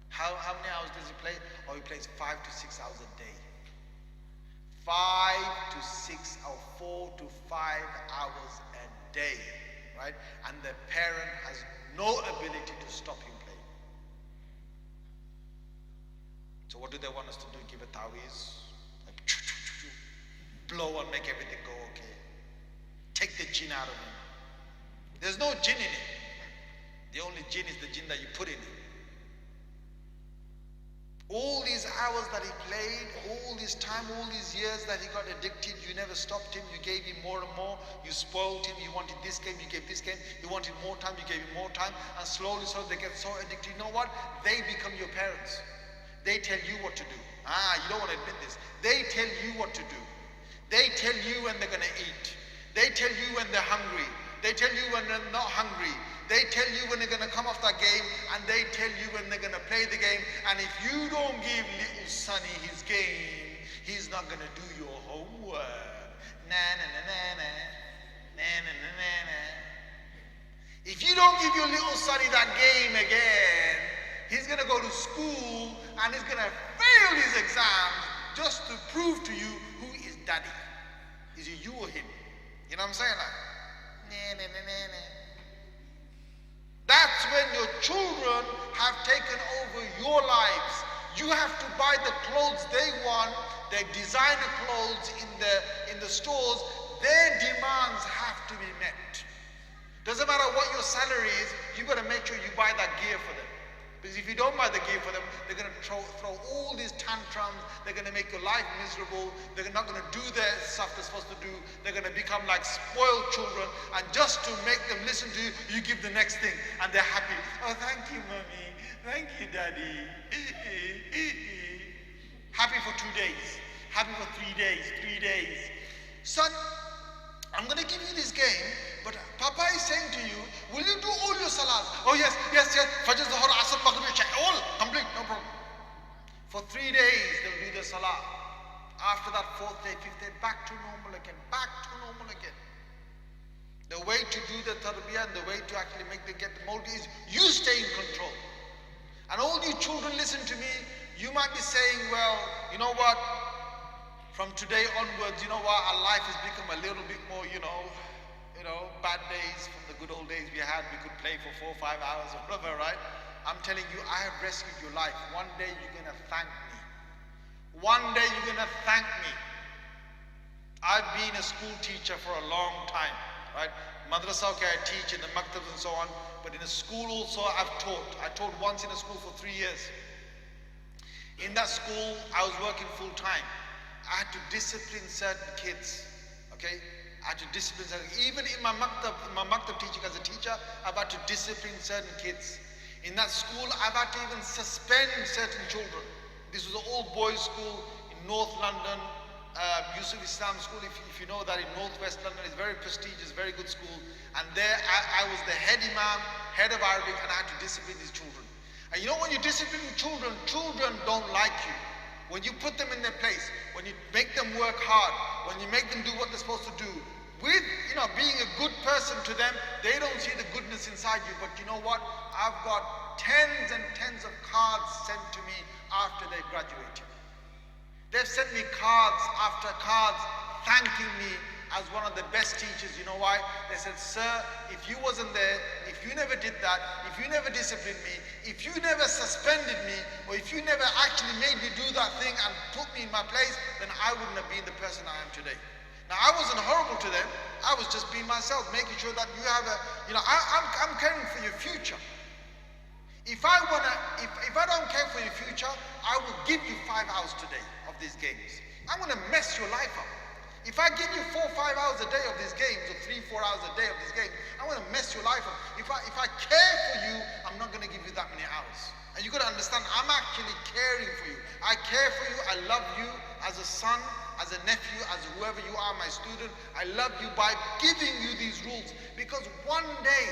How many hours does he play? Oh, he plays 5 to 6 hours a day. 5 to 6 or 4 to 5 hours a day, right? And the parent has no ability to stop him playing. So what do they want us to do? Give a tawiz? Like, blow and make everything go okay. Take the jinn out of him. There's no jinn in it. The only jinn is the jinn that you put in it. All these hours that he played, all this time, all these years that he got addicted, you never stopped him, you gave him more and more, you spoiled him, you wanted this game, you gave this game, you wanted more time, you gave him more time, and slowly they get so addicted. You know what? They become your parents. They tell you what to do. You don't want to admit this. They tell you what to do. They tell you when they're going to eat. They tell you when they're hungry. They tell you when they're not hungry. They tell you when they're going to come off that game, and they tell you when they're going to play the game. And if you don't give little Sonny his game, he's not going to do your homework. If you don't give your little Sonny that game again, he's going to go to school and he's going to fail his exams just to prove to you who is daddy. Is it you or him? You know what I'm saying? That's when your children have taken over your lives. You have to buy the clothes they want, their designer clothes in the stores. Their demands have to be met. Doesn't matter what your salary is, you got to make sure you buy that gear for them. Because if you don't buy the gear for them, they're going to throw all these tantrums. They're going to make your life miserable. They're not going to do their stuff they're supposed to do. They're going to become like spoiled children. And just to make them listen to you, you give the next thing. And they're happy. Oh, thank you, mommy. Thank you, daddy. Happy for 2 days. Happy for 3 days. 3 days. Son, I'm going to give you this game, but Papa is saying to you, will you do all your salahs? Oh yes. Fajr, Zuhr, Asr, Maghrib, Isha, all complete, no problem. For 3 days they'll do the salah. After that, 4th day, 5th day, back to normal again. The way to do the tarbiyah and the way to actually make them get the mold is you stay in control. And all you children, listen to me. You might be saying, well, you know what? From today onwards, you know what, our life has become a little bit more, bad days from the good old days we had. We could play for 4 or 5 hours or whatever, right? I'm telling you, I have rescued your life. One day you're going to thank me. One day you're going to thank me. I've been a school teacher for a long time, right? Madrasa, okay, I teach in the maktabs and so on. But in a school also, I've taught. I taught once in a school for 3 years. In that school, I was working full time. I had to discipline certain kids, okay? I had to discipline certain, even in my maktab teaching as a teacher, I've had to discipline certain kids. In that school, I've had to even suspend certain children. This was an all boys school in North London, Yusuf Islam School, if you know that, in Northwest London. It's very prestigious, very good school. And there I was the head imam, head of Arabic, and I had to discipline these children. And you know, when you discipline children, children don't like you. When you put them in their place, when you make them work hard, when you make them do what they're supposed to do, with, being a good person to them, they don't see the goodness inside you. But you know what? I've got tens and tens of cards sent to me after they graduated. They've sent me cards after cards thanking me as one of the best teachers. You know why? They said, sir, if you wasn't there, if you never did that, if you never disciplined me, if you never suspended me, or if you never actually made me do that thing and put me in my place, then I wouldn't have been the person I am today. Now, I wasn't horrible to them. I was just being myself, making sure that you have I'm caring for your future. If I don't care for your future, I will give you 5 hours today of these games. I'm going to mess your life up. If I give you 4 or 5 hours a day of these games, or 3 or 4 hours a day of these games, I'm going to mess your life up. If I care for you, I'm not going to give you that many hours. And you got to understand, I'm actually caring for you. I care for you. I love you as a son, as a nephew, as whoever you are, my student. I love you by giving you these rules, because one day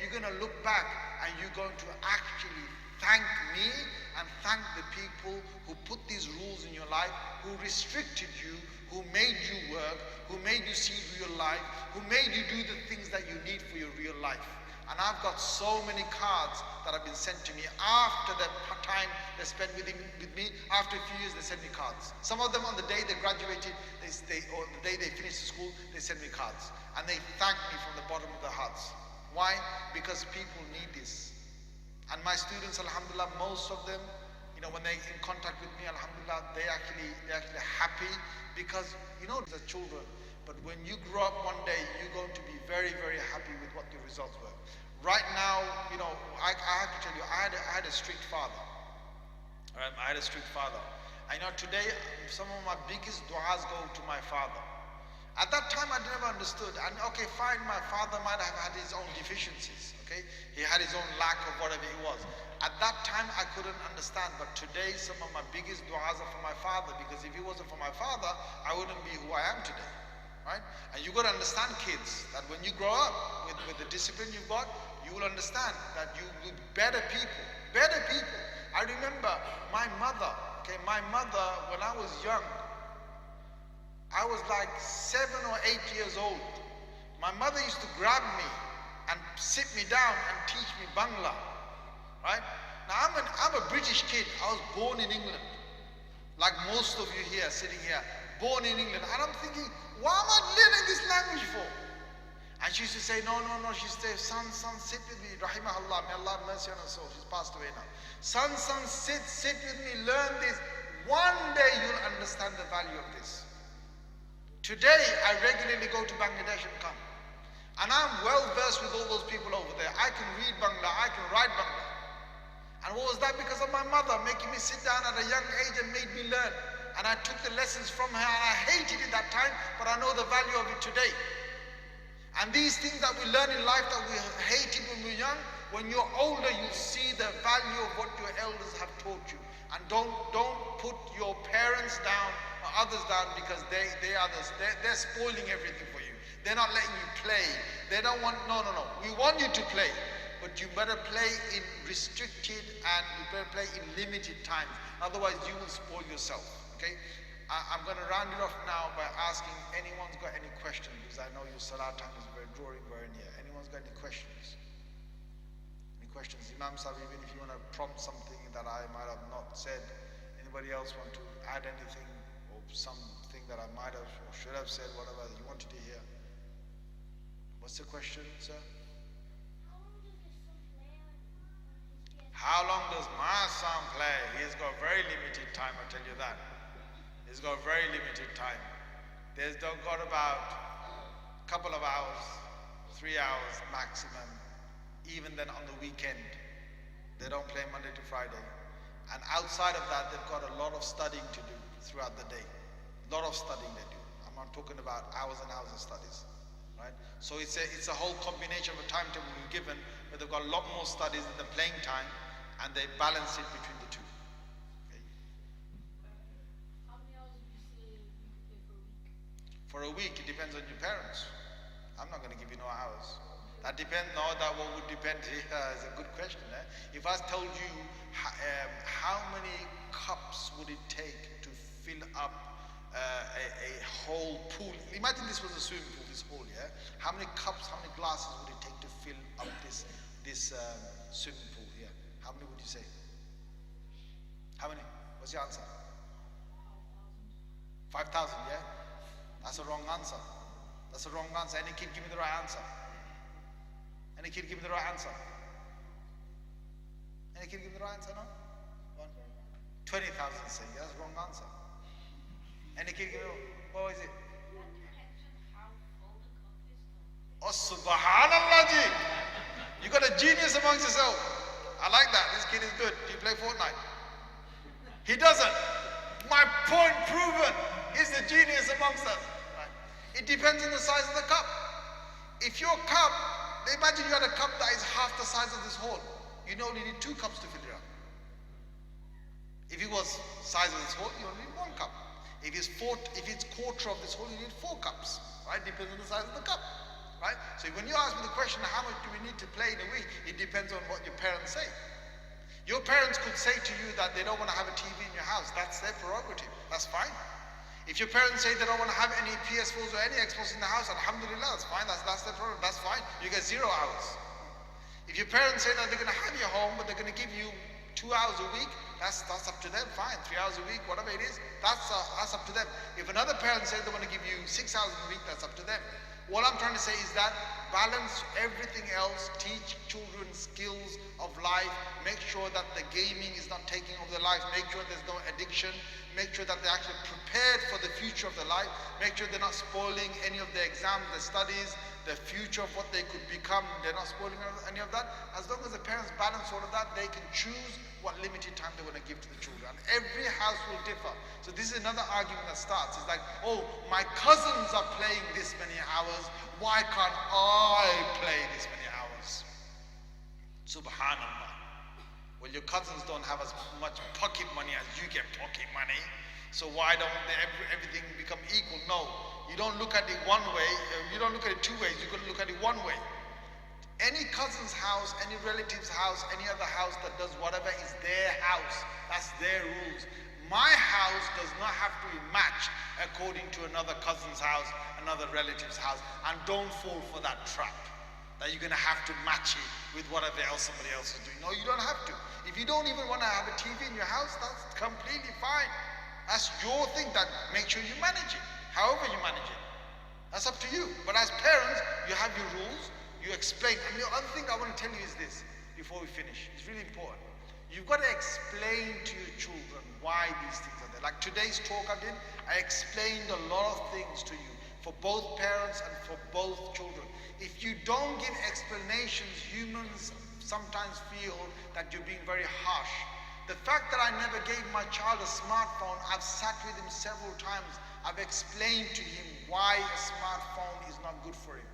you're going to look back and you're going to actually thank me and thank the people who put these rules in your life, who restricted you, who made you work, who made you see real life, who made you do the things that you need for your real life. And I've got so many cards that have been sent to me after that time they spent with me. After a few years, they sent me cards. Some of them on the day they graduated, or the day they finished the school, they sent me cards. And they thank me from the bottom of their hearts. Why? Because people need this. And my students, alhamdulillah, most of them, when they're in contact with me, alhamdulillah, they're actually happy, because these are children. But when you grow up one day, you're going to be very, very happy with what your results were. Right now, I have to tell you, I had a strict father. I had a strict father. I know today, some of my biggest du'as go to my father. At that time, I never understood. And okay, fine, my father might have had his own deficiencies. Okay, he had his own lack of whatever he was. At that time, I couldn't understand. But today, some of my biggest du'as are for my father, because if it wasn't for my father, I wouldn't be who I am today. Right? And you got to understand, kids, that when you grow up with the discipline you've got, you will understand that you will be better people. Better people. I remember my mother, when I was young, I was like 7 or 8 years old. My mother used to grab me and sit me down and teach me Bangla. Right? Now I'm a British kid. I was born in England. Like most of you here, sitting here. Born in England. And I'm thinking, why am I learning this language for? And she used to say, no. She used to say, son, sit with me. Rahimahullah, may Allah have mercy on her soul. She's passed away now. Son, sit with me, learn this. One day you'll understand the value of this. Today, I regularly go to Bangladesh and come. And I'm well versed with all those people over there. I can read Bangla, I can write Bangla. And what was that? Because of my mother making me sit down at a young age and made me learn. And I took the lessons from her, and I hated it that time, but I know the value of it today. And these things that we learn in life that we hated when we're young, when you're older, you see the value of what your elders have taught you. And don't put your parents down or others down, because they're spoiling everything for you. They're not letting you play. They don't want, no. We want you to play, but you better play in restricted and you better play in limited times. Otherwise, you will spoil yourself. Okay, I'm going to round it off now by asking anyone's got any questions, because I know your salah time is drawing very near. Anyone's got any questions? Any questions? Imam Sahib, even if you want to prompt something that I might have not said, anybody else want to add anything or something that I might have or should have said, whatever you wanted to hear? What's the question, sir? How long does my son play? He's got very limited time, I tell you that. He's got very limited time. They've got about a couple of hours, 3 hours maximum. Even then on the weekend, they don't play Monday to Friday. And outside of that, they've got a lot of studying to do throughout the day. A lot of studying they do. I'm not talking about hours and hours of studies. Right? So it's a whole combination of a timetable we've given, where they've got a lot more studies than the playing time, and they balance it between the two. For a week, it depends on your parents. I'm not going to give you no hours. That depends. No, that what would depend. Is a good question. If I told you how many cups would it take to fill up a whole pool? Imagine this was a swimming pool, this hole, yeah? How many cups, how many glasses would it take to fill up this swimming pool here? How many would you say? How many? What's your answer? 5,000, yeah? That's a wrong answer. That's a wrong answer. Any kid give me the right answer? Any kid give me the right answer? Any kid give me the right answer? No? 20,000 say. That's the wrong answer. Any kid give me, what is it? Oh, subhanallah ji. You got a genius amongst yourself. I like that. This kid is good. Do you play Fortnite? He doesn't. My point proven. He's the genius amongst us. Right? It depends on the size of the cup. If your cup, imagine you had a cup that is half the size of this hole. You only need 2 cups to fill it up. If it was size of this hole, you only need 1 cup. If it's quarter of this hole, you need 4 cups. Right? Depends on the size of the cup. Right? So when you ask me the question, how much do we need to play in a week? It depends on what your parents say. Your parents could say to you that they don't want to have a TV in your house. That's their prerogative. That's fine. If your parents say they don't want to have any PS4s or any Xbox in the house, alhamdulillah, that's fine. That's their problem. That's fine. You get 0 hours. If your parents say that they're going to have your home, but they're going to give you 2 hours a week, that's up to them. Fine. 3 hours a week, whatever it is, that's up to them. If another parent says they want to give you 6 hours a week, that's up to them. What I'm trying to say is that balance everything else, teach children skills of life, make sure that the gaming is not taking over their life, make sure there's no addiction, make sure that they're actually prepared for the future of their life, make sure they're not spoiling any of their exams, their studies, the future of what they could become, they're not spoiling any of that. As long as the parents balance all of that, they can choose what limited time they want to give to the children. And every house will differ. So this is another argument that starts. It's like, oh, my cousins are playing this many hours, why can't I play this many hours? Subhanallah. Well, your cousins don't have as much pocket money as you get pocket money. So why don't everything become equal? No, you don't look at it one way. You don't look at it two ways. You've got to look at it one way. Any cousin's house, any relative's house, any other house that does whatever is their house. That's their rules. My house does not have to be matched according to another cousin's house, another relative's house. And don't fall for that trap that you're going to have to match it with whatever else somebody else is doing. No, you don't have to. If you don't even want to have a TV in your house, that's completely fine. That's your thing. That make sure you manage it. However you manage it. That's up to you. But as parents, you have your rules. You explain. And the other thing I want to tell you is this, before we finish. It's really important. You've got to explain to your children why these things are there. Like today's talk I did, I explained a lot of things to you for both parents and for both children. If you don't give explanations, humans sometimes feel that you're being very harsh. The fact that I never gave my child a smartphone, I've sat with him several times. I've explained to him why a smartphone is not good for him.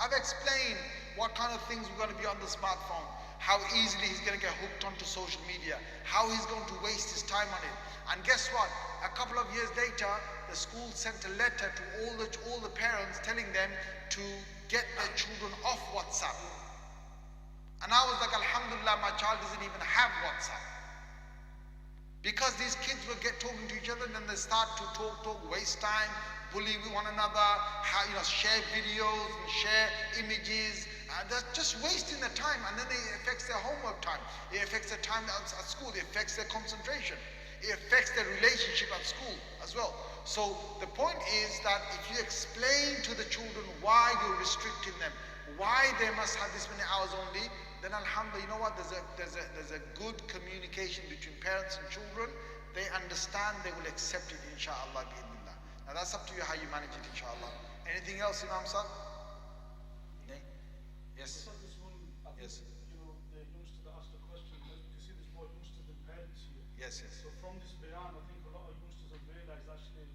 I've explained what kind of things we're going to be on the smartphone, how easily he's going to get hooked onto social media, how he's going to waste his time on it. And guess what? A couple of years later, the school sent a letter to all the parents telling them to get their children off WhatsApp. And I was like, alhamdulillah, my child doesn't even have WhatsApp. Because these kids will get talking to each other and then they start to talk, waste time, bully with one another, share videos and share images. They're just wasting their time, and then it affects their homework time. It affects their time at school. It affects their concentration. It affects their relationship at school as well. So the point is that if you explain to the children why you're restricting them, why they must have this many hours only, then alhamdulillah, you know what, there's a good communication between parents and children. They understand, they will accept it, inshallah, bi'idhnillah. Now that's up to you how you manage it, inshallah. Anything else, Imam Sahib? Yes. Yes. The youngsters asked the question, you see there's more youngsters than parents here. Yes, yes. So from this bayan, I think a lot of youngsters have realized actually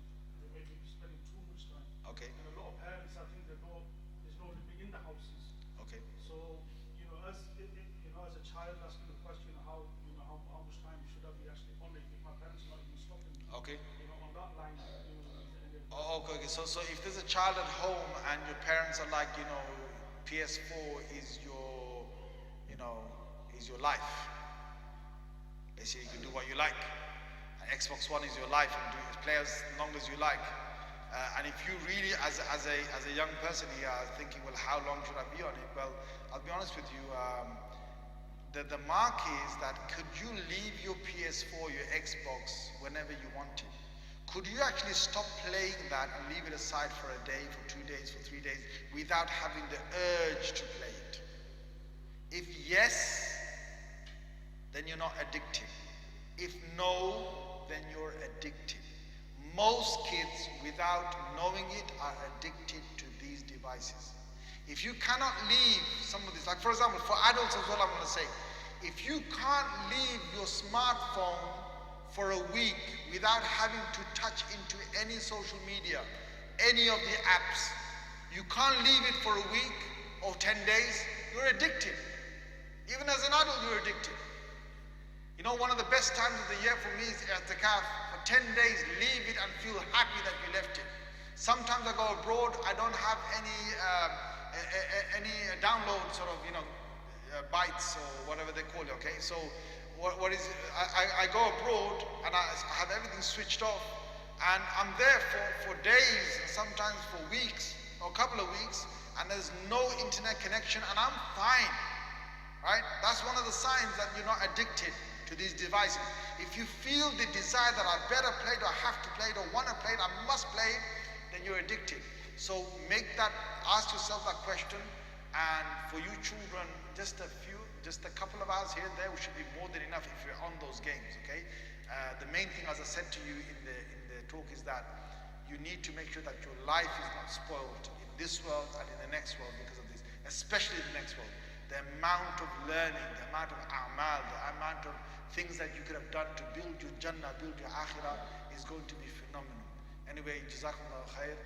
they may be spending too much time. Okay. And a lot of parents, I think there's no living in the houses. Okay. So, as a child asking the question, how much time should I be actually on it if my parents are not even stopping me? Okay. On that line. Okay. So if there's a child at home and your parents are like, PS4 is your life. Basically, you can do what you like. And Xbox One is your life, and play as long as you like. And if you really, as a young person here, are thinking, well, how long should I be on it? Well, I'll be honest with you. The mark is that could you leave your PS4, your Xbox, whenever you want to? Could you actually stop playing that and leave it aside for a day, for 2 days, for 3 days, without having the urge to play it? If yes, then you're not addicted. If no, then you're addicted. Most kids, without knowing it, are addicted to these devices. If you cannot leave some of these, like for example, for adults as well, I'm going to say, if you can't leave your smartphone for a week without having to touch into any social media, any of the apps, you can't leave it for a week or 10 days, you're addicted. Even as an adult, you're addicted. One of the best times of the year for me is i'tikaf. For 10 days, leave it and feel happy that you left it. Sometimes I go abroad, I don't have any download bites or whatever they call it, okay? So what is, I go abroad and I have everything switched off, and I'm there for days, and sometimes for weeks, or a couple of weeks, and there's no internet connection, and I'm fine, right? That's one of the signs that you're not addicted to these devices. If you feel the desire that I better play it, or I have to play it, or want to play it, I must play it, then you're addicted. So ask yourself that question, and for you children, just a couple of hours here and there should be more than enough if you're on those games, okay? The main thing, as I said to you in the talk, is that you need to make sure that your life is not spoiled in this world and in the next world because of this, especially in the next world. The amount of learning, the amount of a'mal, the amount of things that you could have done to build your Jannah, build your Akhirah, is going to be phenomenal. Anyway, JazakAllah Khair.